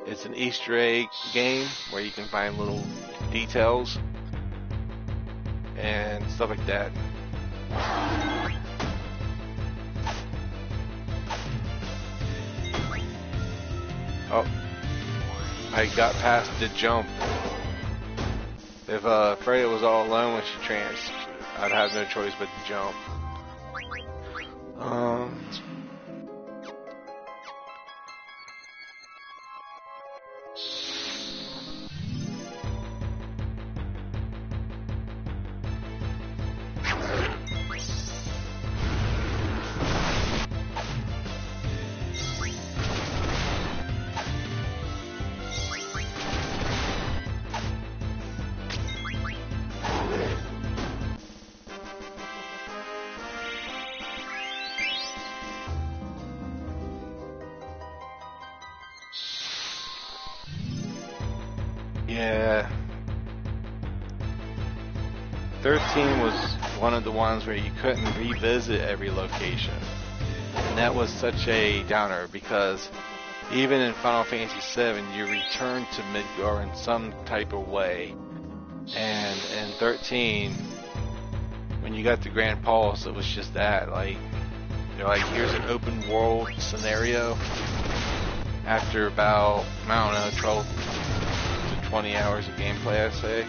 It's an Easter egg game where you can find little details and stuff like that. Oh, I got past the jump. If Freya was all alone when she tranced, I'd have no choice but to jump. Yeah. 13 was one of the ones where you couldn't revisit every location. And that was such a downer because even in Final Fantasy VII, you return to Midgar in some type of way. And in 13, when you got the Grand Pulse, it was just that. Like, you're like, here's an open world scenario. After about, I don't know, 12 to 20 hours of gameplay, I'd say.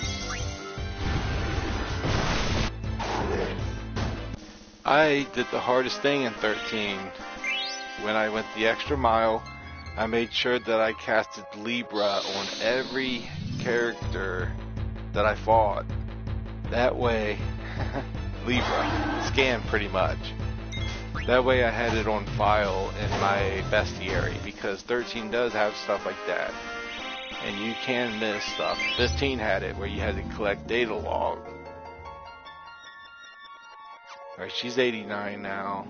I did the hardest thing in 13. When I went the extra mile, I made sure that I casted Libra on every character that I fought. That way, Libra, scan pretty much. That way I had it on file in my bestiary, because 13 does have stuff like that. And you can miss stuff. 15 had it, where you had to collect data log. Alright, she's 89 now.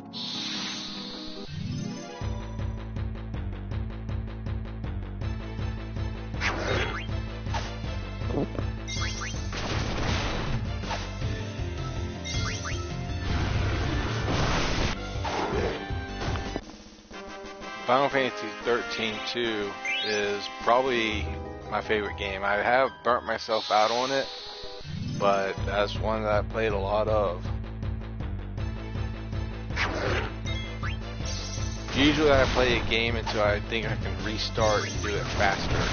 Final Fantasy 13-2 is probably my favorite game. I have burnt myself out on it, but that's one that I played a lot of. Usually I play a game until I think I can restart and do it faster.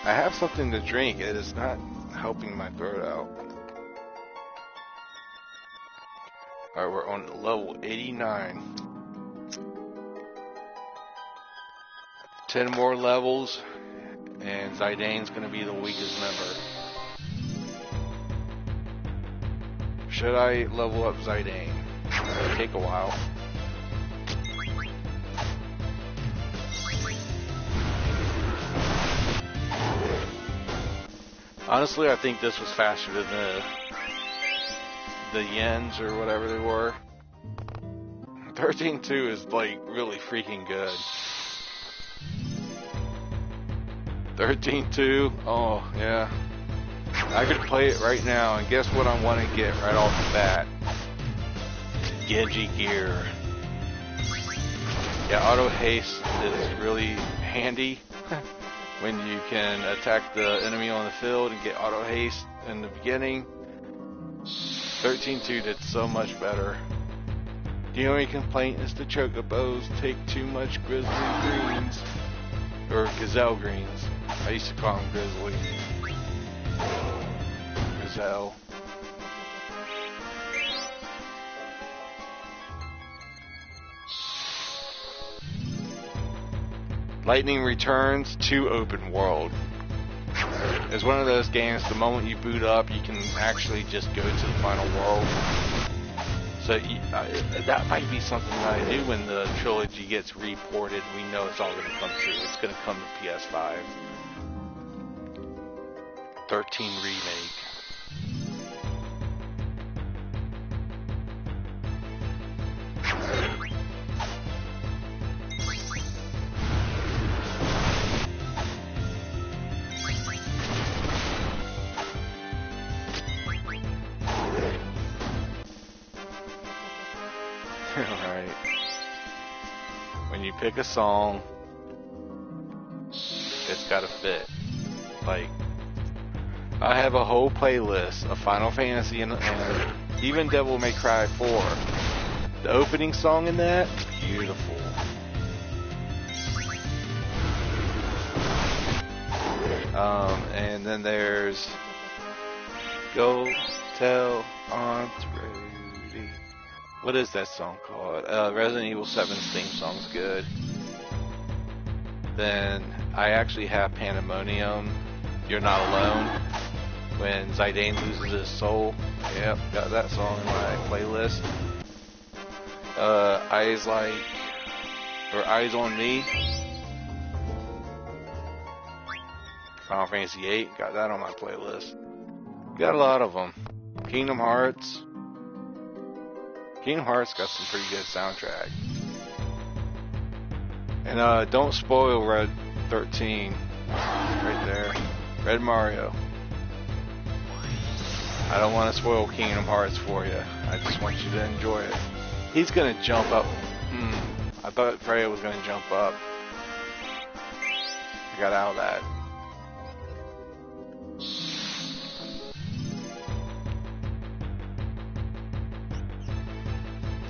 I have something to drink. It is not helping my throat out. Alright, we're on level 89. 10 more levels, and Zydane's going to be the weakest member. should I level up Zidane? It'll take a while. Honestly, I think this was faster than the Yens or whatever they were. 13.2 is like really freaking good. 13.2, oh yeah. I could play it right now, and guess what I want to get right off the bat? Genji gear. Yeah, auto haste is really handy when you can attack the enemy on the field and get auto haste in the beginning. 13.2 did so much better. The only complaint is the chocobos take too much grizzly greens. Or gazelle greens. I used to call them grizzly. Gazelle. Lightning Returns to open world. It's one of those games, the moment you boot up, you can actually just go to the final world. So that might be something that I do when the trilogy gets reported. We know it's all going to come true. It's going to come to PS5. 13 remake. Alright. When you pick a song, it's gotta fit. Like, I have a whole playlist of Final Fantasy and even Devil May Cry 4. The opening song in that is beautiful. And then there's Go Tell Aunt Rudy. What is that song called? Resident Evil 7's theme song's good. Then I actually have Pandemonium, You're Not Alone, when Zidane loses his soul. Yep, got that song in my playlist. Eyes on Me. Final Fantasy VIII, got that on my playlist. Got a lot of them. Kingdom Hearts. Kingdom Hearts got some pretty good soundtrack. And don't spoil Red 13. Right there. Red Mario. I don't want to spoil Kingdom Hearts for you. I just want you to enjoy it. He's gonna jump up. I thought Freya was gonna jump up. I got out of that.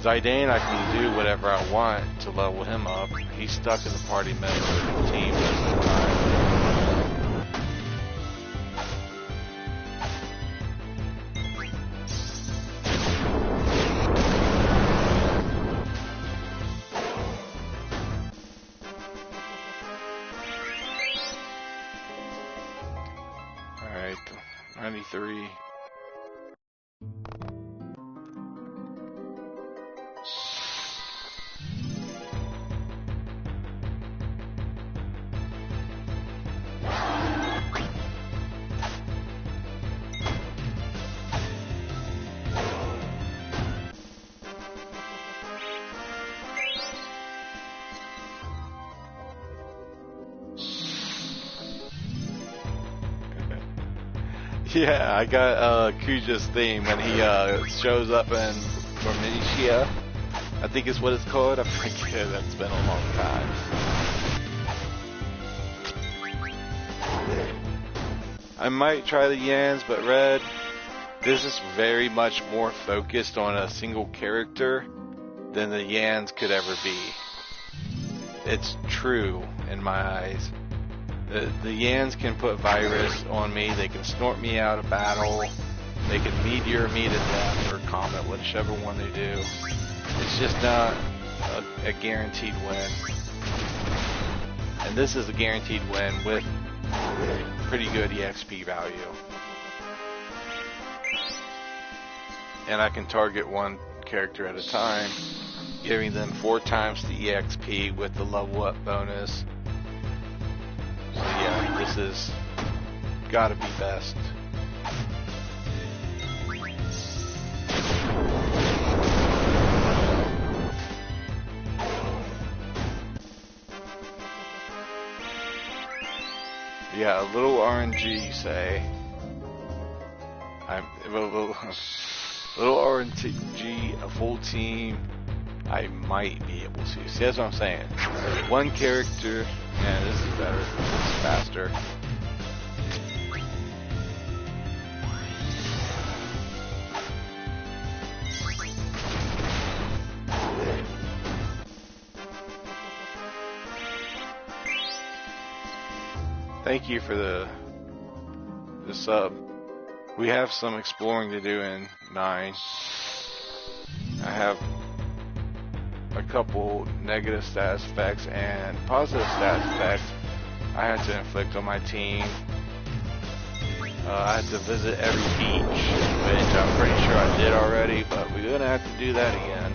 Zidane, I can do whatever I want to level him up. He's stuck in the party mode with the team most of the time. Alright, 93. Yeah, I got Kuja's theme when he shows up in Mormicia. I think is what it's called. I forget. That's been a long time. I might try the Yans, but Red, this is very much more focused on a single character than the Yans could ever be. It's true in my eyes. The Yans can put virus on me, they can snort me out of battle, they can meteor me to death or comet, whichever one they do. It's just not a guaranteed win. And this is a guaranteed win with pretty good EXP value. and I can target one character at a time, giving them 4 times the EXP with the level up bonus. So yeah, this is gotta be best. Yeah, a little RNG, say. Little RNG, a full team, I might be able to. See, that's what I'm saying. One character, yeah, this is better. This is faster. Thank you for the sub. We have some exploring to do in 9. I have a couple negative status effects and positive status effects I had to inflict on my team. I had to visit every beach, which I'm pretty sure I did already, but we're gonna have to do that again.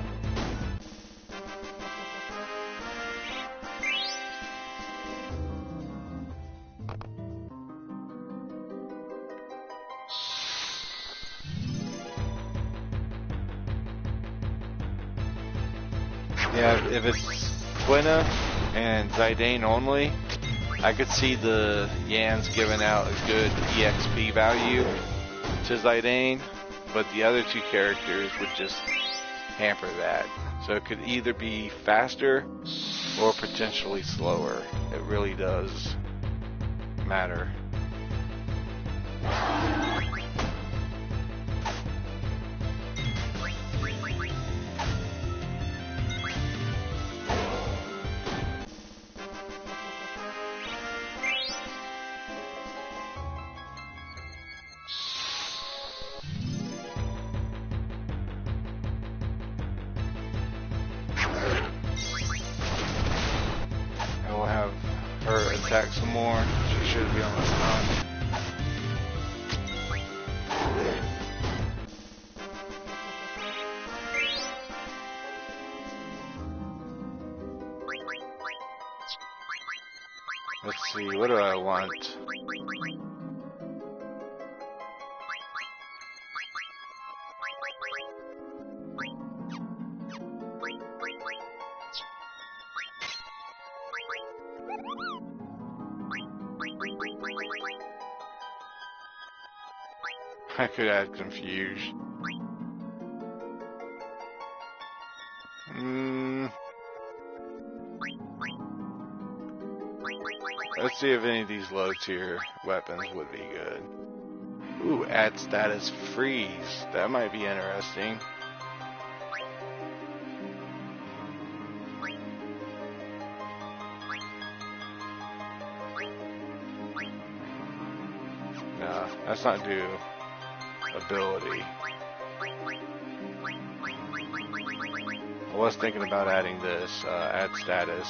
Yeah, if it's Quina and Zidane only, I could see the Yans giving out a good EXP value to Zidane, but the other 2 characters would just hamper that. So it could either be faster or potentially slower. It really does matter. Attack some more. She should be almost done. Let's see, what do I want? I could add Confuse. Let's see if any of these low tier weapons would be good. Ooh, add status freeze. That might be interesting. Nah, that's not due ability. I was thinking about adding this, add status.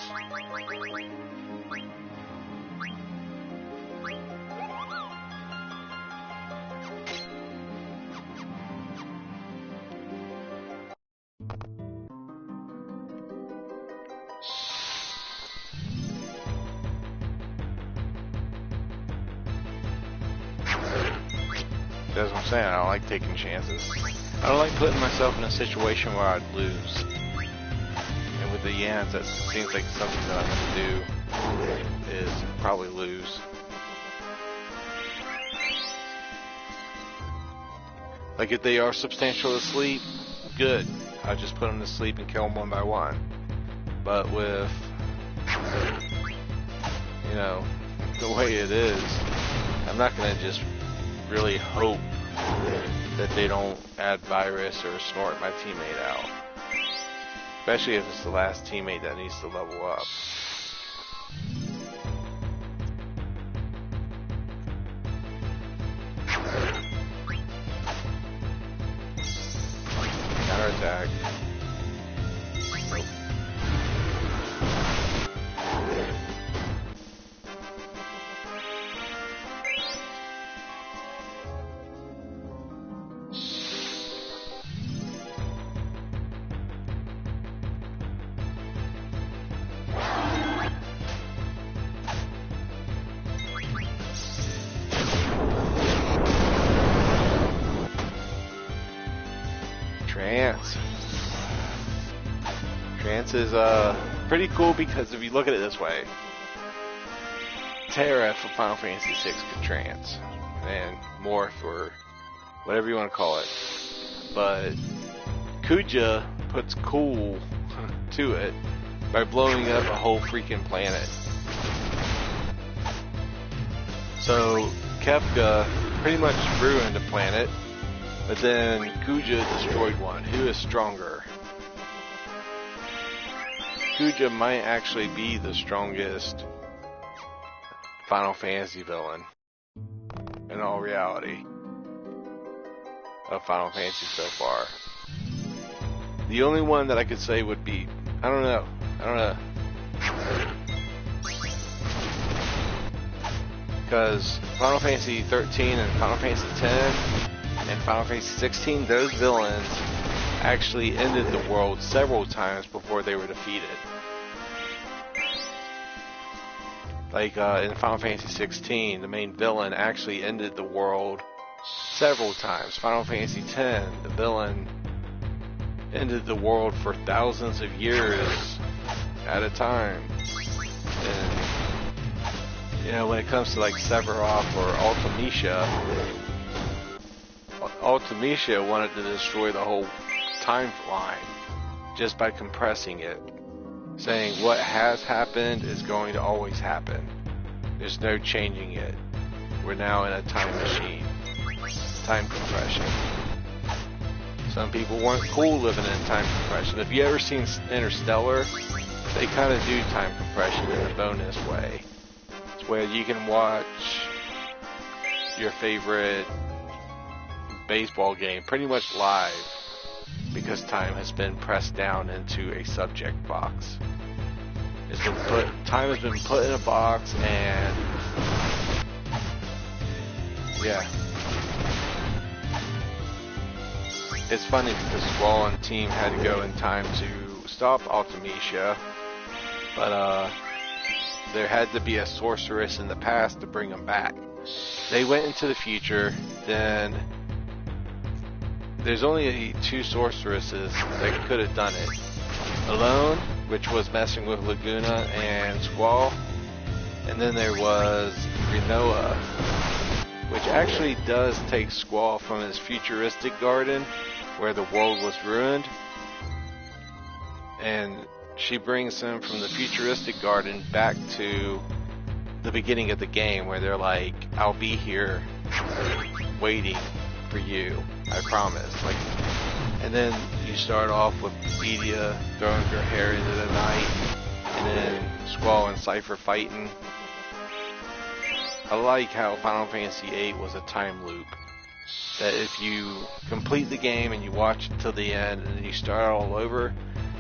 That's what I'm saying, I don't like taking chances. I don't like putting myself in a situation where I'd lose. And with the Yans, that seems like something that I'm going to do, is probably lose. Like if they are substantial to sleep, good. I just put them to sleep and kill them one by one. But with, you know, the way it is, I'm not going to just really hope that they don't add virus or snort my teammate out. Especially if it's the last teammate that needs to level up. Counter attack. Trance is pretty cool because if you look at it this way, Terra for Final Fantasy VI could trance, and Morph or whatever you want to call it. But Kuja puts cool to it by blowing up a whole freaking planet. So Kefka pretty much ruined a planet, but then Kuja destroyed one. Who is stronger? Kuja might actually be the strongest Final Fantasy villain in all reality of Final Fantasy so far. The only one that I could say would be, I don't know. Because Final Fantasy 13 and Final Fantasy 10 and Final Fantasy 16, those villains actually ended the world several times before they were defeated. Like in Final Fantasy 16, the main villain actually ended the world several times. Final Fantasy 10, the villain ended the world for thousands of years at a time. And you know, when it comes to like Sephiroth or Ultimecia wanted to destroy the whole timeline just by compressing it, saying what has happened is going to always happen. There's no changing it. We're now in a time machine. Time compression. Some people weren't cool living in time compression. If you ever seen Interstellar, they kind of do time compression in a bonus way. It's where you can watch your favorite baseball game pretty much live because time has been pressed down into a subject box. Time has been put in a box, and yeah. It's funny because Squall and team had to go in time to stop Ultimecia, but there had to be a sorceress in the past to bring them back. They went into the future, then there's only 2 sorceresses that could have done it. Alone, which was messing with Laguna and Squall, and then there was Rinoa, which actually does take Squall from his futuristic garden where the world was ruined, and she brings him from the futuristic garden back to the beginning of the game where they're like, I'll be here waiting for you, I promise. Like, and then you start off with Bedia throwing her hair into the night, and then Squall and Cypher fighting. I like how Final Fantasy VIII was a time loop. That if you complete the game and you watch it till the end and then you start all over,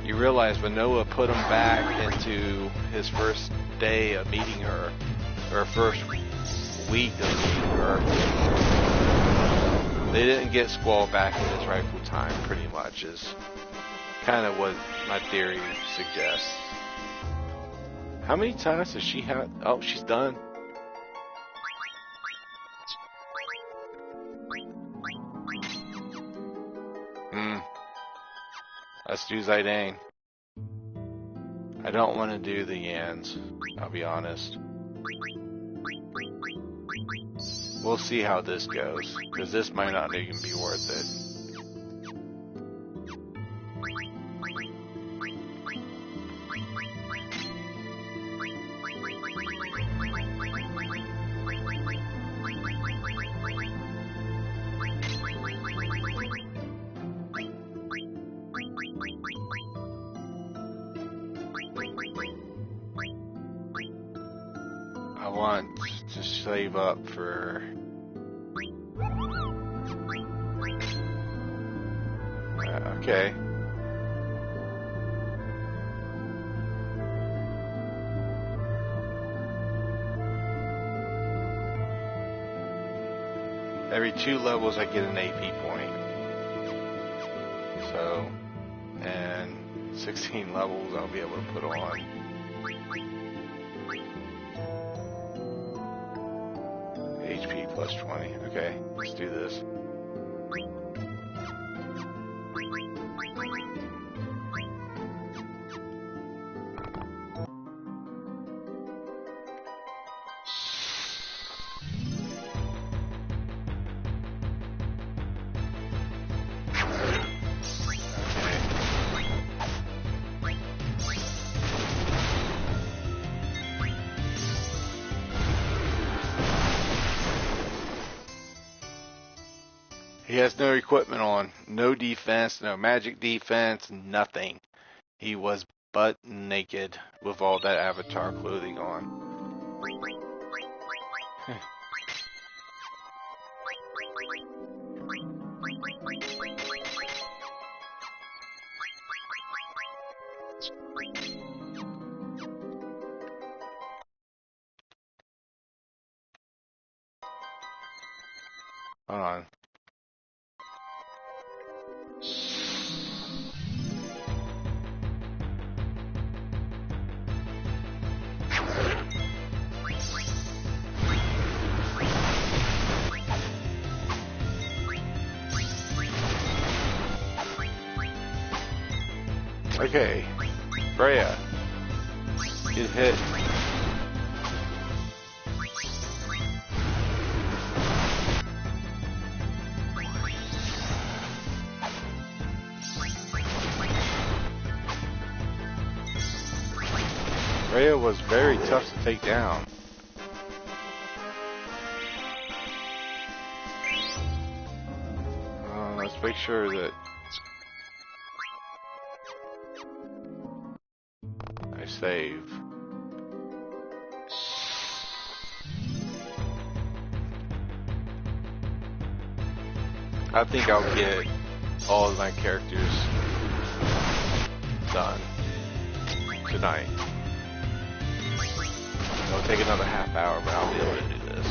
you realize when Noah put him back into his first day of meeting her, or first week of meeting her, they didn't get Squall back in his rightful time, pretty much, is kind of what my theory suggests. How many times has she had? Oh, she's done. Let's do Zidane. I don't want to do the Yans, I'll be honest. We'll see how this goes, because this might not even be worth it. I want to save up for okay. Every 2 levels I get an AP point. So, and 16 levels I'll be able to put on. HP plus 20. Okay, let's do this. He has no equipment on, no defense, no magic defense, nothing. He was butt naked with all that Avatar clothing on. Hold on. Okay, Freya, get hit. Freya was very tough to take down. Let's make sure that I save. I think I'll get all of my characters done tonight. It'll take another half hour, but I'll be able to do this.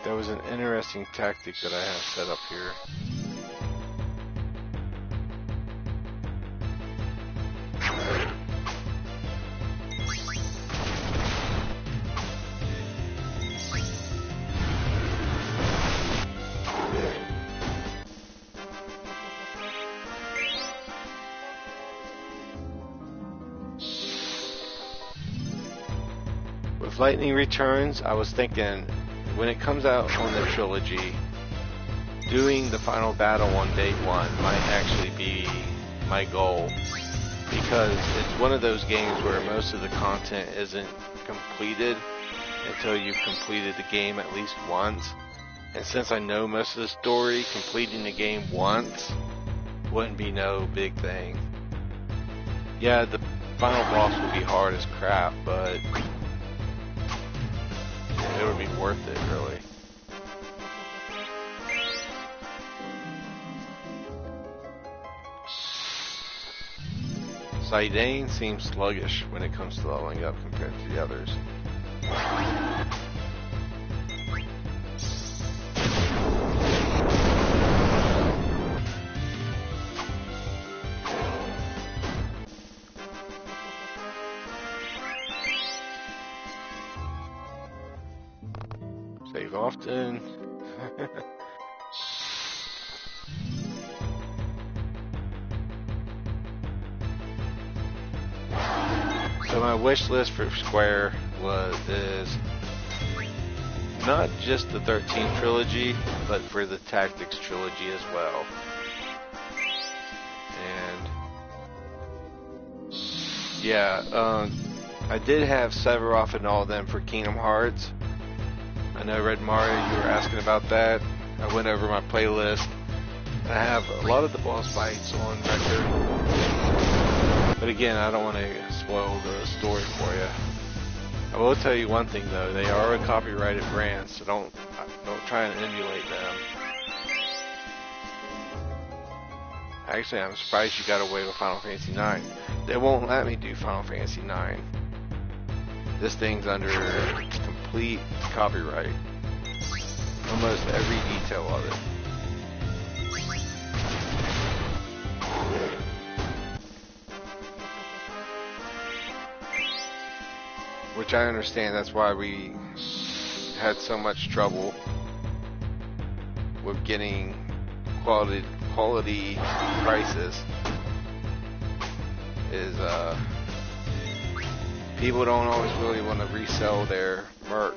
That was an interesting tactic that I have set up here. With Lightning Returns, I was thinking, when it comes out on the trilogy, doing the final battle on day one might actually be my goal, because it's one of those games where most of the content isn't completed until you've completed the game at least once. And since I know most of the story, completing the game once wouldn't be no big thing. Yeah, the final boss would be hard as crap, but it would be worth it, really. Zidane seems sluggish when it comes to leveling up compared to the others. Save often. So my wish list for Square is not just the 13 trilogy, but for the Tactics trilogy as well. And yeah, I did have Sephiroth and all of them for Kingdom Hearts. I know Red Mario, you were asking about that. I went over my playlist. I have a lot of the boss fights on record. But again, I don't want to spoil the story for you. I will tell you one thing though, they are a copyrighted brand, so don't try and emulate them. Actually, I'm surprised you got away with Final Fantasy IX. They won't let me do Final Fantasy IX. This thing's under complete copyright. Almost every detail of it. Which I understand, that's why we had so much trouble with getting quality prices. People don't always really want to resell their Merc.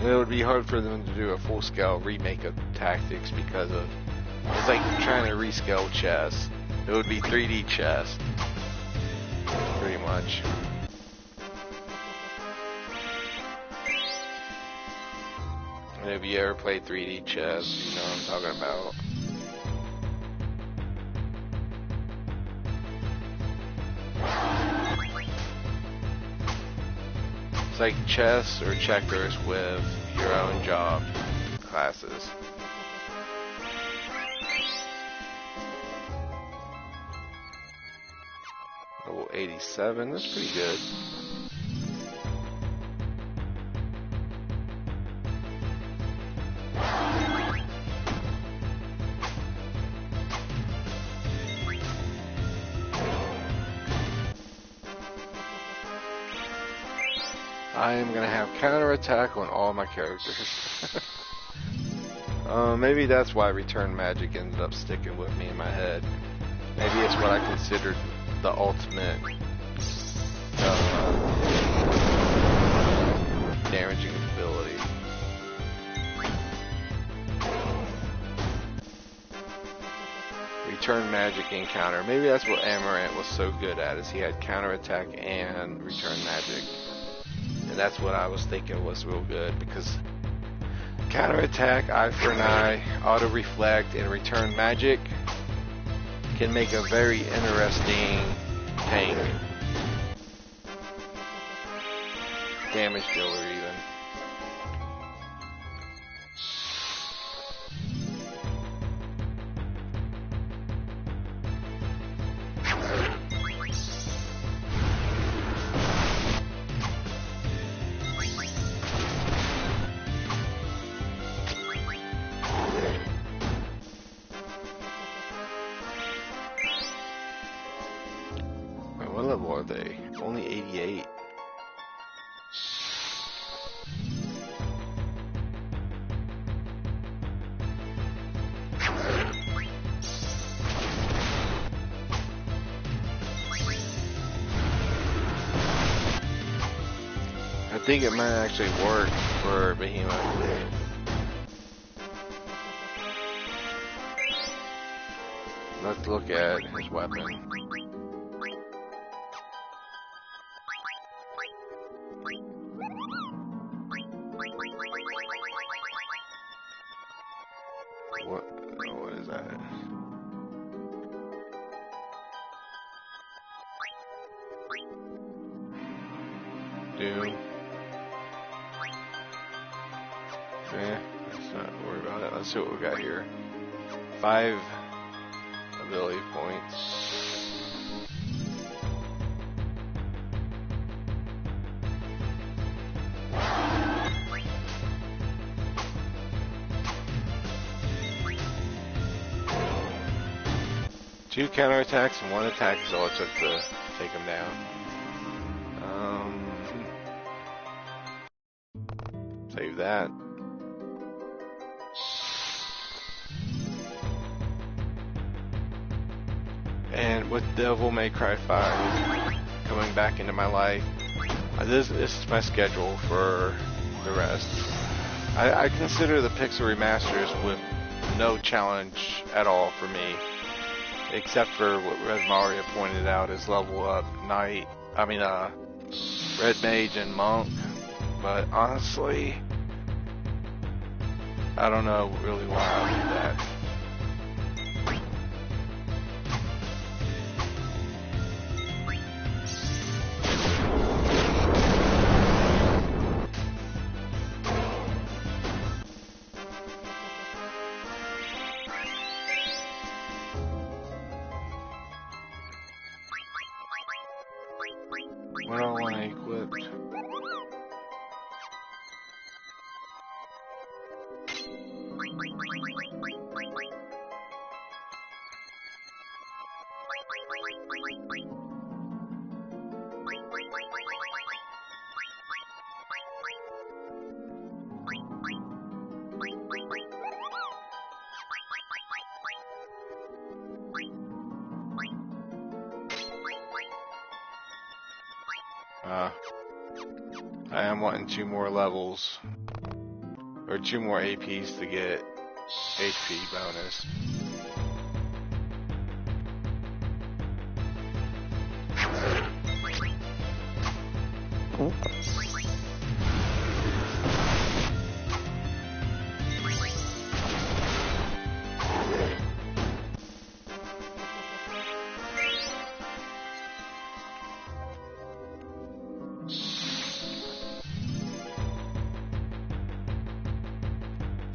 It would be hard for them to do a full-scale remake of Tactics because of it's like trying to rescale chess. It would be 3D chess, pretty much. And if you ever played 3D chess, you know what I'm talking about. It's like chess or checkers with your own job classes. Level 87, that's pretty good. I am gonna have counterattack on all my characters. Maybe that's why Return Magic ended up sticking with me in my head. Maybe it's what I considered the ultimate damaging ability. Return Magic and counter. Maybe that's what Amarant was so good at, is he had counterattack and Return Magic. And that's what I was thinking was real good, because counterattack, eye for an eye, auto reflect, and Return Magic can make a very interesting tank. Damage dealer even. What level are they? Only 88. I think it might actually work for Behemoth. Let's look at his weapon. What is that? Doom. Yeah, let's not worry about it. Let's see what we got here. 5 ability points. Two counterattacks and 1 attack is all it took to take him down. Save that. And with Devil May Cry 5 coming back into my life, this is my schedule for the rest. I consider the Pixel remasters with no challenge at all for me, except for what Red Mario pointed out is level up Red Mage and Monk. But honestly, I don't know really why I do that. What do I want to equip? I am wanting 2 more levels, or 2 more APs to get HP bonus.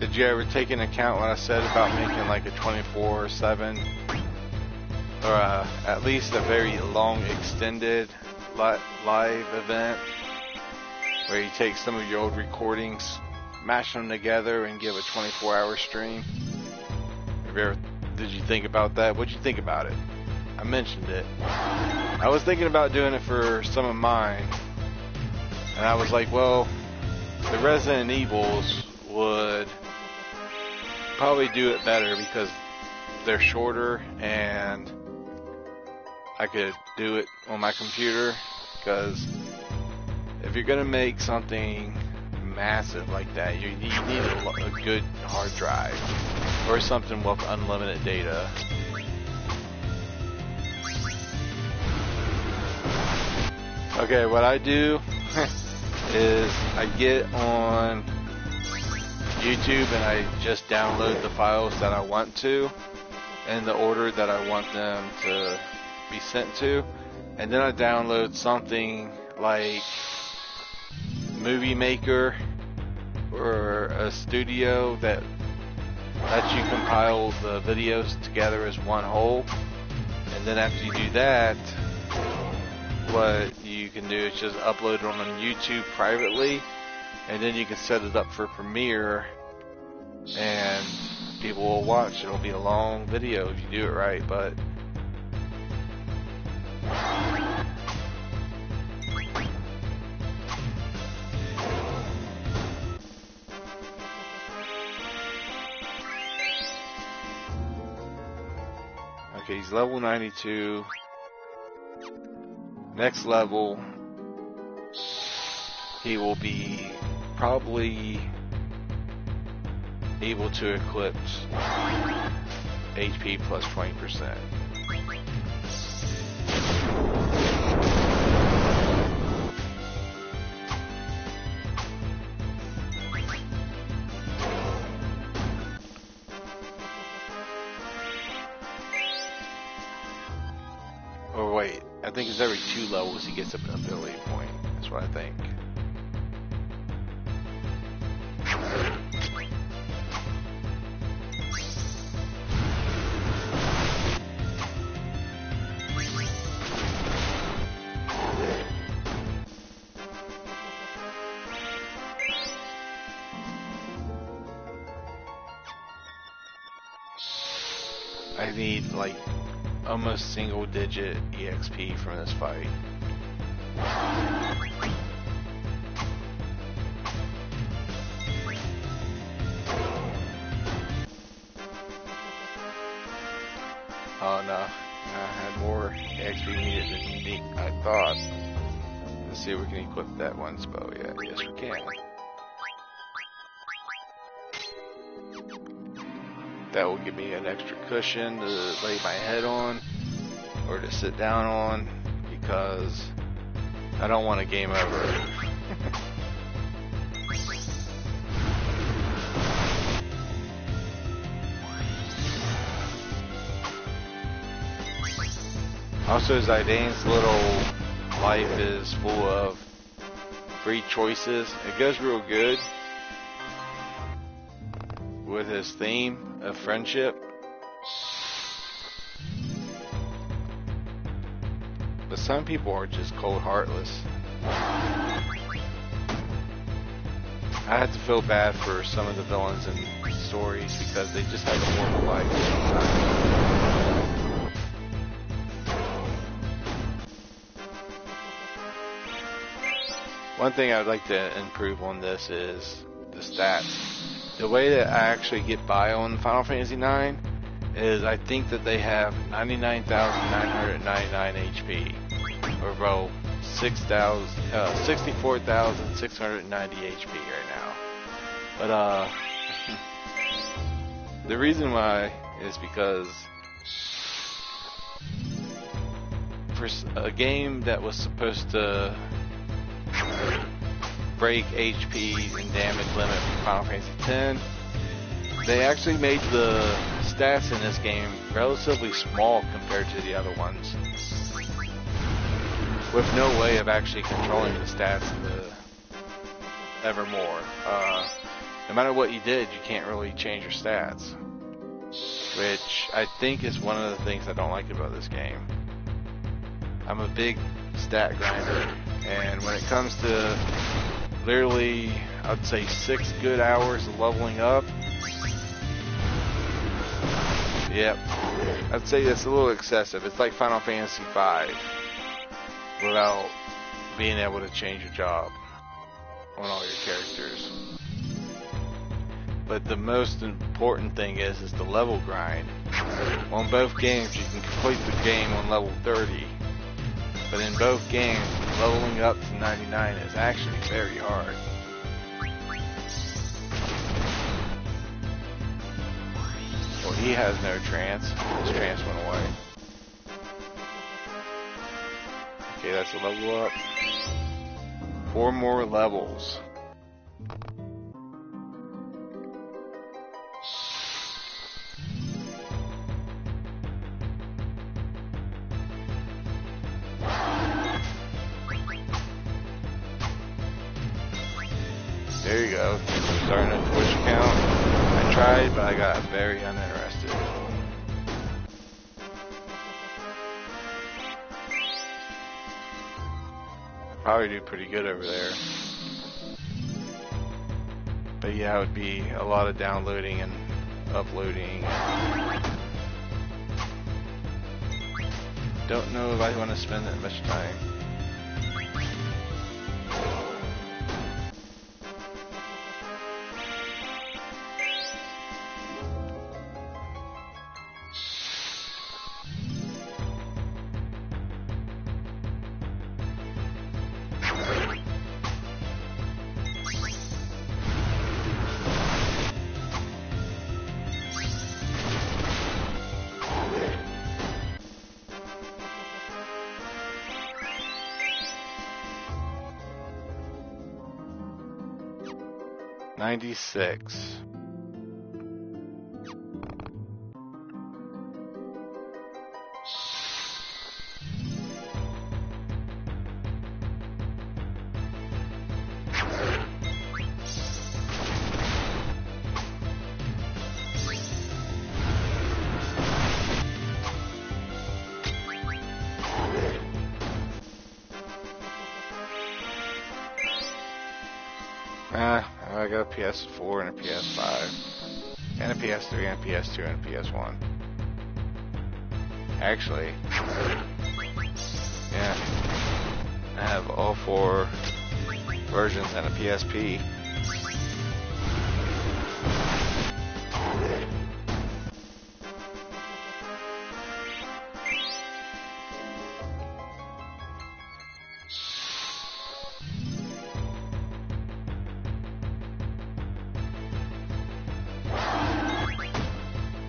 Did you ever take into account what I said about making like a 24/7 or at least a very long extended live event where you take some of your old recordings, mash them together and give a 24-hour stream? Did you think about that? What'd you think about it? I mentioned it. I was thinking about doing it for some of mine, and I was like, well, the Resident Evils would probably do it better because they're shorter and I could do it on my computer, because if you're gonna make something massive like that, you need a good hard drive or something with unlimited data. Okay, what I do is I get on YouTube and I just download the files that I want to in the order that I want them to be sent to, and then I download something like Movie Maker or a studio that lets you compile the videos together as one whole. And then after you do that, what you can do is just upload it on YouTube privately, and then you can set it up for Premiere and people will watch. It'll be a long video if you do it right, but okay, he's level 92. Next level, he will be probably able to eclipse HP plus 20%. Or wait, I think it's every 2 levels he gets an ability point. That's what I think. I need like almost single digit EXP from this fight. Oh no, I had more EXP needed than I thought. Let's see if we can equip that one spell yet. Yes, we can. That will give me an extra cushion to lay my head on or to sit down on, because I don't want a game over. Also, Zidane's little life is full of free choices. It goes real good with his theme of friendship. But some people are just cold heartless. I have to feel bad for some of the villains in stories because they just have a horrible life sometimes. One thing I would like to improve on this is the stats. The way that I actually get by on Final Fantasy IX is I think that they have 99,999 HP. Or well, 64,690 HP right now. But the reason why is because for a game that was supposed to break HP and damage limit for Final Fantasy X, they actually made the stats in this game relatively small compared to the other ones, with no way of actually controlling the stats in the Evermore. No matter what you did, you can't really change your stats, which I think is one of the things I don't like about this game. I'm a big stat grinder, and when it comes to literally, I'd say 6 good hours of leveling up, yep, I'd say that's a little excessive. It's like Final Fantasy V without being able to change your job on all your characters. But the most important thing is the level grind. On both games, you can complete the game on level 30, but in both games, leveling up to 99 is actually very hard. Well, he has no trance. His trance went away. Okay, that's a level up. 4 more levels. There you go. Starting a Twitch account. I tried, but I got very uninterested. Probably do pretty good over there. But yeah, it would be a lot of downloading and uploading. Don't know if I want to spend that much time. $96. I got a PS4 and a PS5, and a PS3 and a PS2 and a PS1. Actually, yeah, I have all 4 versions and a PSP.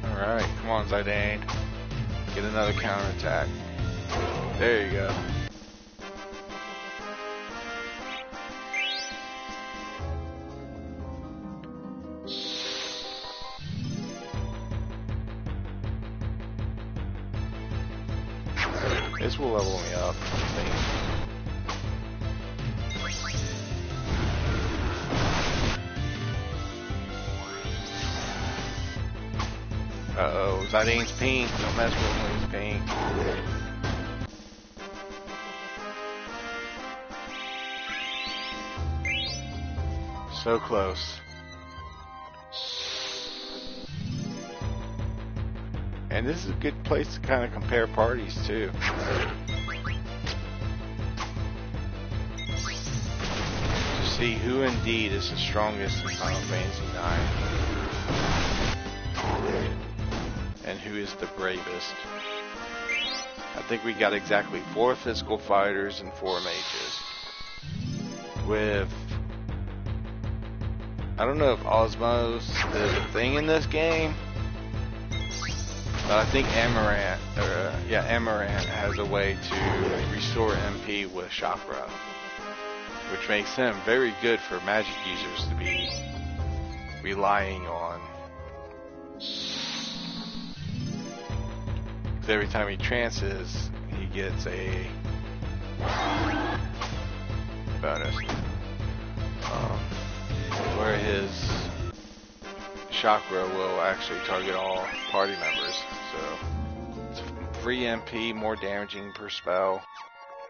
Alright, come on Zidane. Get another counterattack. There you go. This will level me up, I think. Uh-oh, Zidane's pink. Don't mess with him when he's pink. So close. And this is a good place to kind of compare parties, too. To see who indeed is the strongest in Final Fantasy IX. And who is the bravest. I think we got exactly 4 physical fighters and 4 mages. With, I don't know if Osmos is a thing in this game, but I think Amaranth has a way to restore MP with Chakra, which makes him very good for magic users to be relying on. Because every time he trances, he gets a bonus. Where his Chakra will actually target all party members. So, it's free MP, more damaging per spell,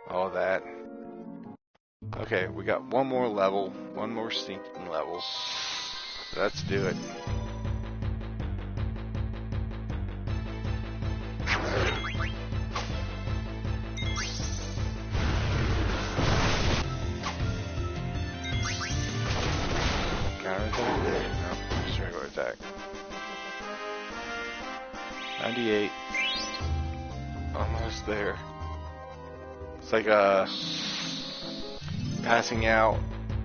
all that. Okay, we got one more level, one more sneaking level. Let's do it. Counterattack? No, just regular attack. 98. Almost there. It's like passing out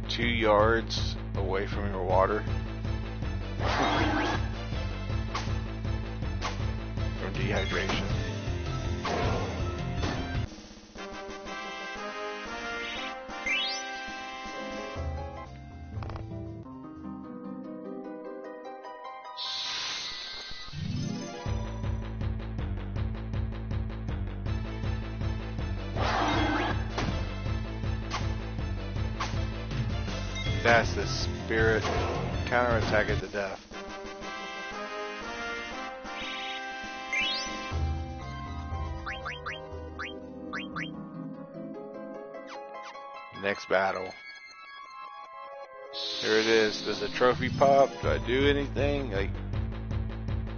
2 yards away from your water. From dehydration. That's the spirit. Counterattack it to death. Next battle. Here it is. Does the trophy pop? Do I do anything? Like,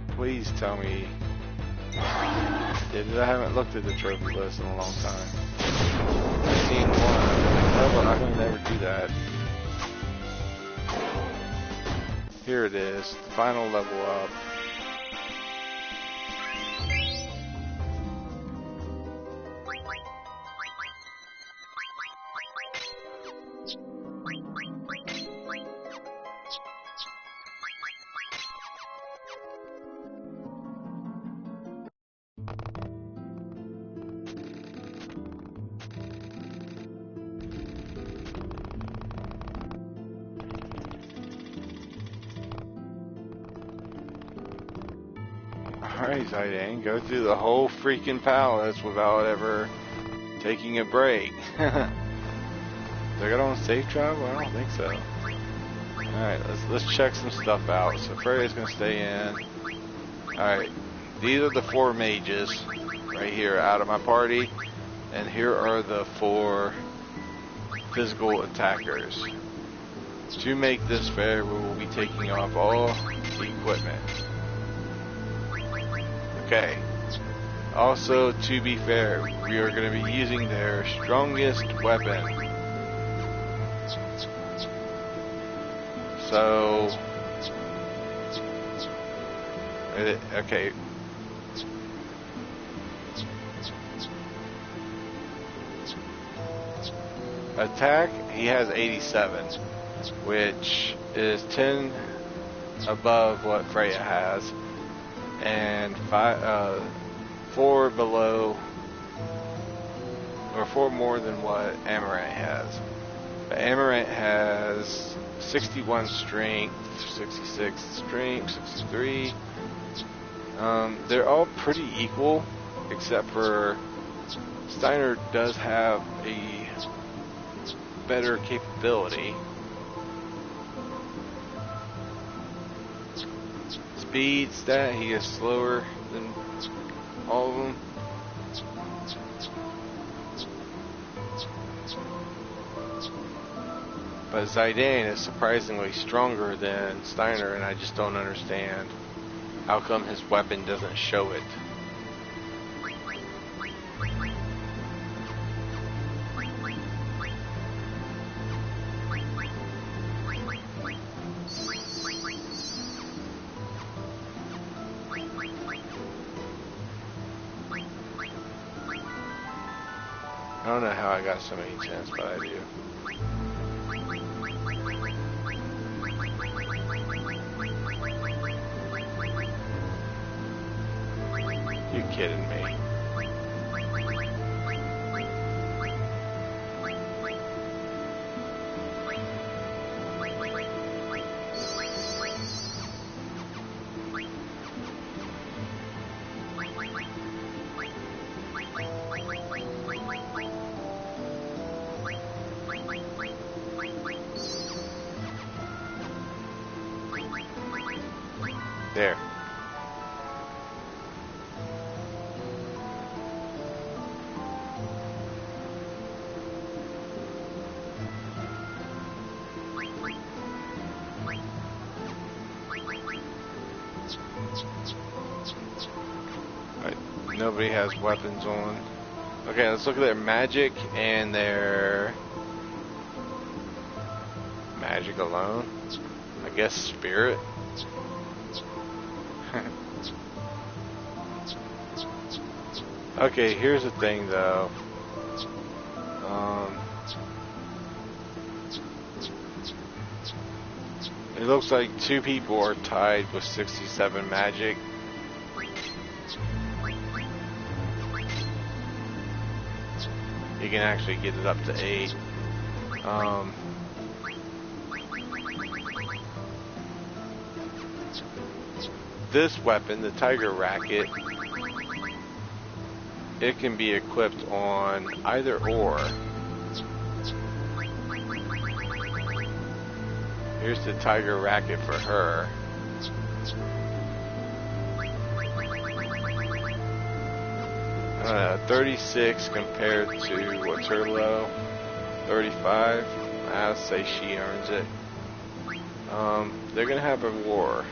please tell me. I haven't looked at the trophy list in a long time. I've seen one. I'm not going to never do that. Here it is, the final level up. Alright, Zidane, go through the whole freaking palace without ever taking a break. Did I get on safe travel? I don't think so. Alright, let's check some stuff out. So Freya's gonna stay in. Alright, these are the 4 mages right here out of my party. And here are the 4 physical attackers. To make this fair, we will be taking off all the equipment. Okay. Also, to be fair, we are going to be using their strongest weapon. So, okay. Attack, he has 87, which is 10 above what Freya has. And 4 below, or 4 more than what Amaranth has. But Amaranth has 61 strength, 66 strength, 63. They're all pretty equal, except for Steiner does have a better capability. Speed stat, he is slower than all of them. But Zidane is surprisingly stronger than Steiner, and I just don't understand how come his weapon doesn't show it. I don't know how I got so many 10s, but I do. You kidding me? There. Right. Nobody has weapons on. Okay, let's look at their magic and their magic alone. I guess spirit. Okay, here's the thing though. It looks like 2 people are tied with 67 magic. You can actually get it up to 8. This weapon, the Tiger Racket, it can be equipped on either or. Here's the Tiger Racket for her. I don't know, 36 compared to what's her low? 35. I'd say she earns it. They're gonna have a war.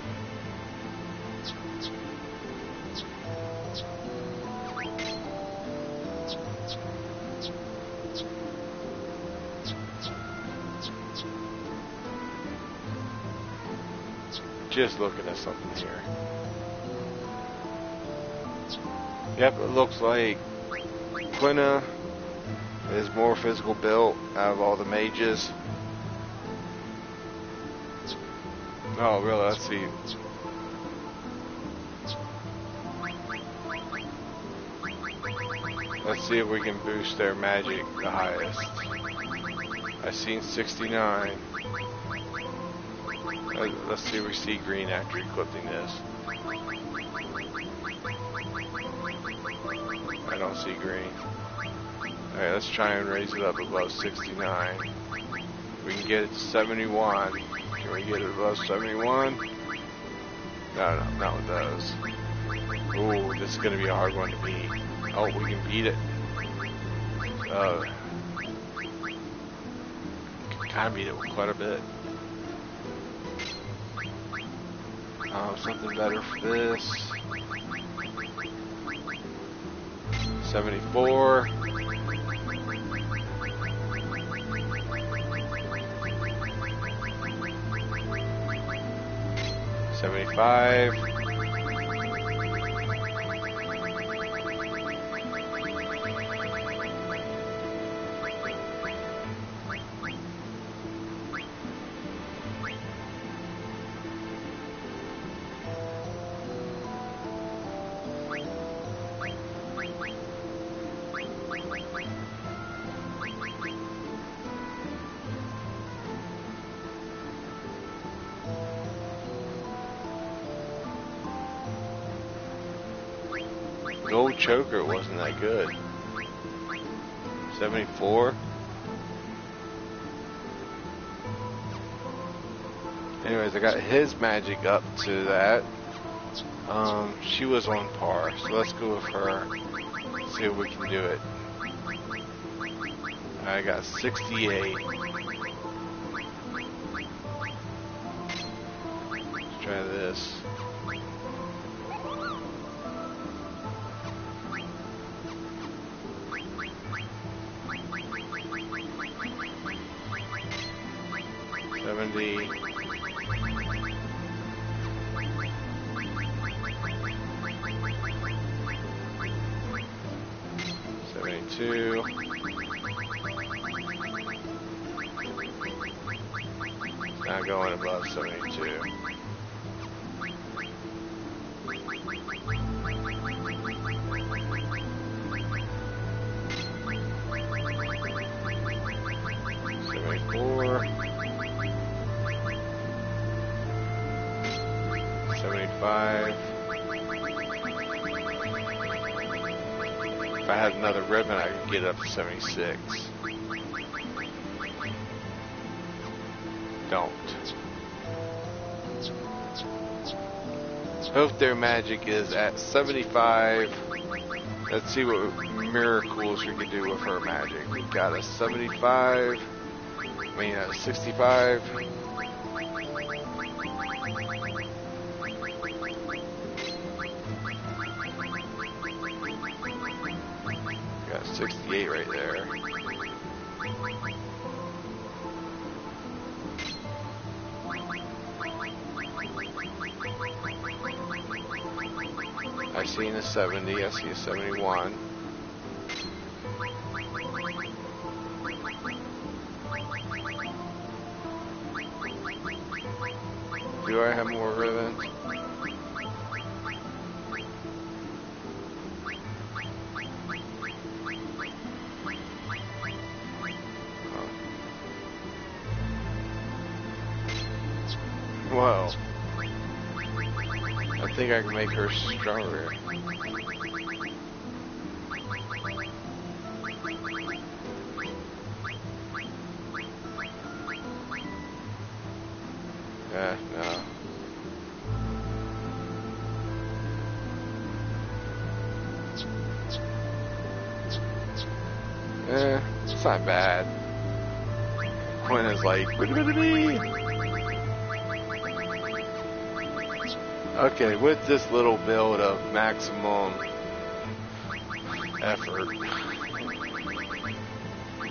Just looking at something here. Yep, it looks like Quina is more physical built out of all the mages. Oh, really? Let's see. Let's see if we can boost their magic the highest. I've seen 69. Let's see if we see green after equipping this. I don't see green. Alright, let's try and raise it up above 69. We can get it to 71. Can we get it above 71? No, not with those. Ooh, this is going to be a hard one to beat. Oh, we can beat it. Can kind of beat it with quite a bit. Something better for this. 74. 75. Gold choker wasn't that good. 74. Anyways, I got his magic up to that. She was on par, so let's go with her. See if we can do it. I got 68. Let's try this. 72. It's not going above 72. If I had another ribbon, I could get up to 76. Don't. Hope their magic is at 75. Let's see what miracles we can do with her magic. We got a 75. I mean, a 65. Got 68 right there. I see a 70. I see a 71. Do I have more ribbons? Well, I think I can make her stronger. Yeah, no. It's not bad. Quinn is like, okay, with this little build of maximum effort,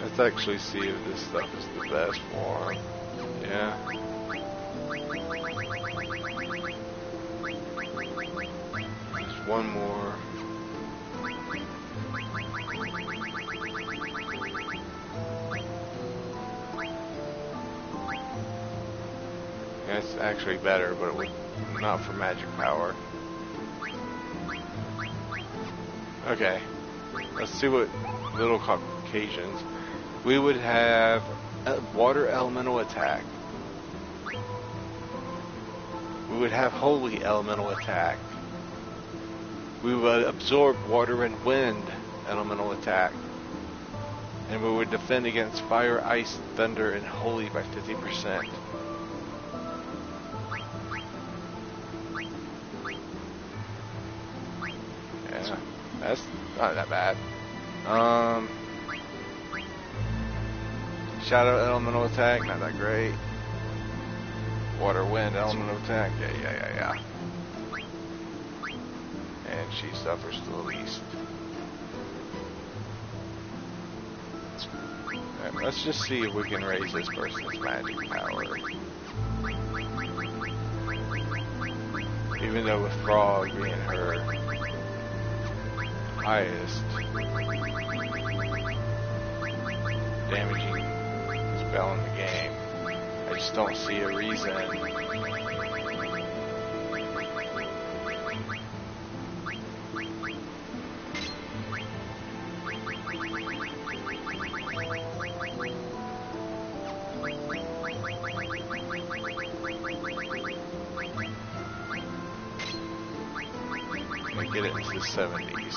let's actually see if this stuff is the best for him. Yeah. Just one more. Yeah, it's actually better, but it would not for magic power. Okay, let's see what little Caucasians. We would have a water elemental attack. We would have holy elemental attack. We would absorb water and wind elemental attack. And we would defend against fire, ice, thunder, and holy by 50%. Yeah, that's not that bad. Shadow elemental attack, not that great. Water, wind elemental attack, yeah. And she suffers the least. Alright, let's just see if we can raise this person's magic power. Even though with Frog being her highest damaging spell in the game, I just don't see a reason to get it into the 70s.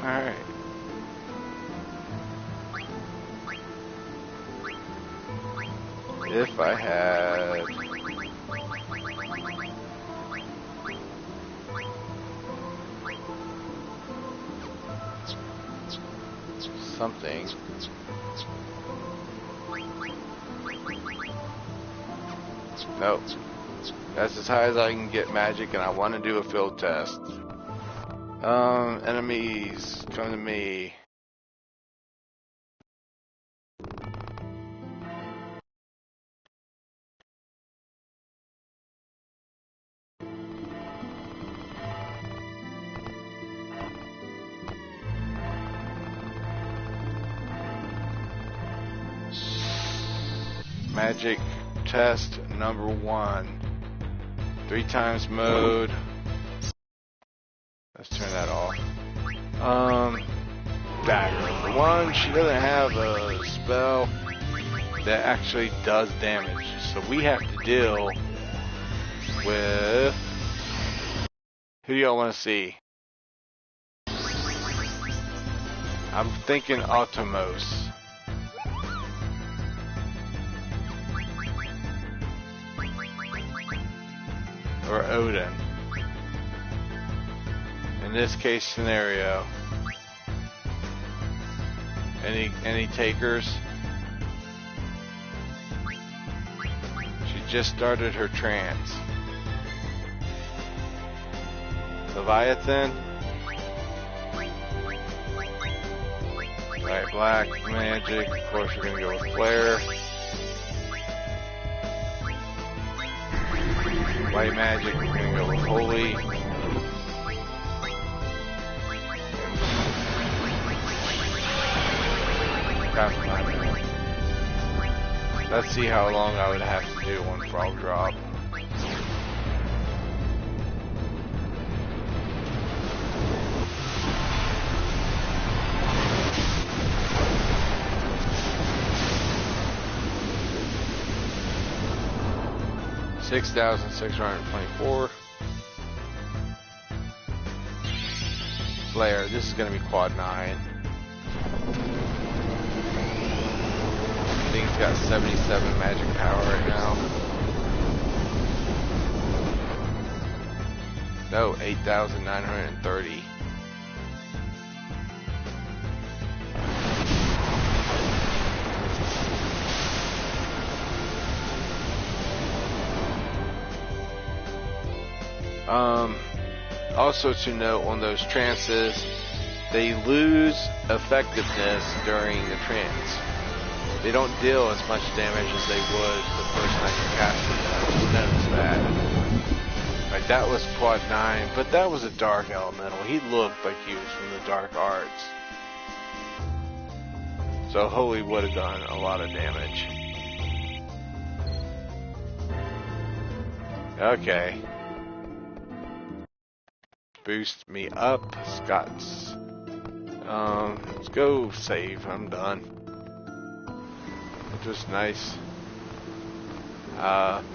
Alright. If I had something, nope, that's as high as I can get magic, and I want to do a field test. Enemies, come to me. magic test number 1. 3 times mode. Let's turn that off. Dagger. For one, she doesn't have a spell that actually does damage. So we have to deal with... Who do y'all want to see? I'm thinking Automos. Or Odin. In this case scenario. Any takers? She just started her trance. Leviathan. Right, black magic. Of course, we're gonna go with Flare. White magic. We're gonna go with Holy. Let's see how long I would have to do one frog drop. $6,624. Flare. This is going to be quad 9. I think it's got 77 magic power right now. No, 8,930. Also to note on those trances, they lose effectiveness during the trance. They don't deal as much damage as they would the first time you cast them. I just noticed that. Like that was quad 9, but that was a dark elemental. He looked like he was from the dark arts. So Holy would have done a lot of damage. Okay. Boost me up, Scott's. Let's go save. I'm done. It was nice.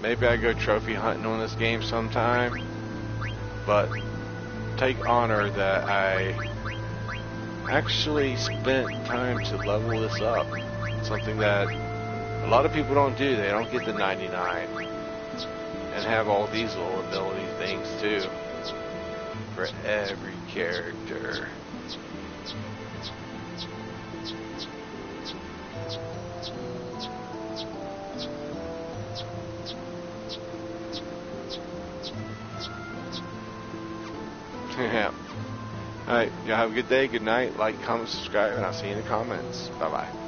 Maybe I go trophy hunting on this game sometime, but take honor that I actually spent time to level this up. Something that a lot of people don't do. They don't get the 99 and have all these little ability things too for every character. Yeah. Alright, y'all have a good day, good night, like, comment, subscribe, and I'll see you in the comments. Bye-bye.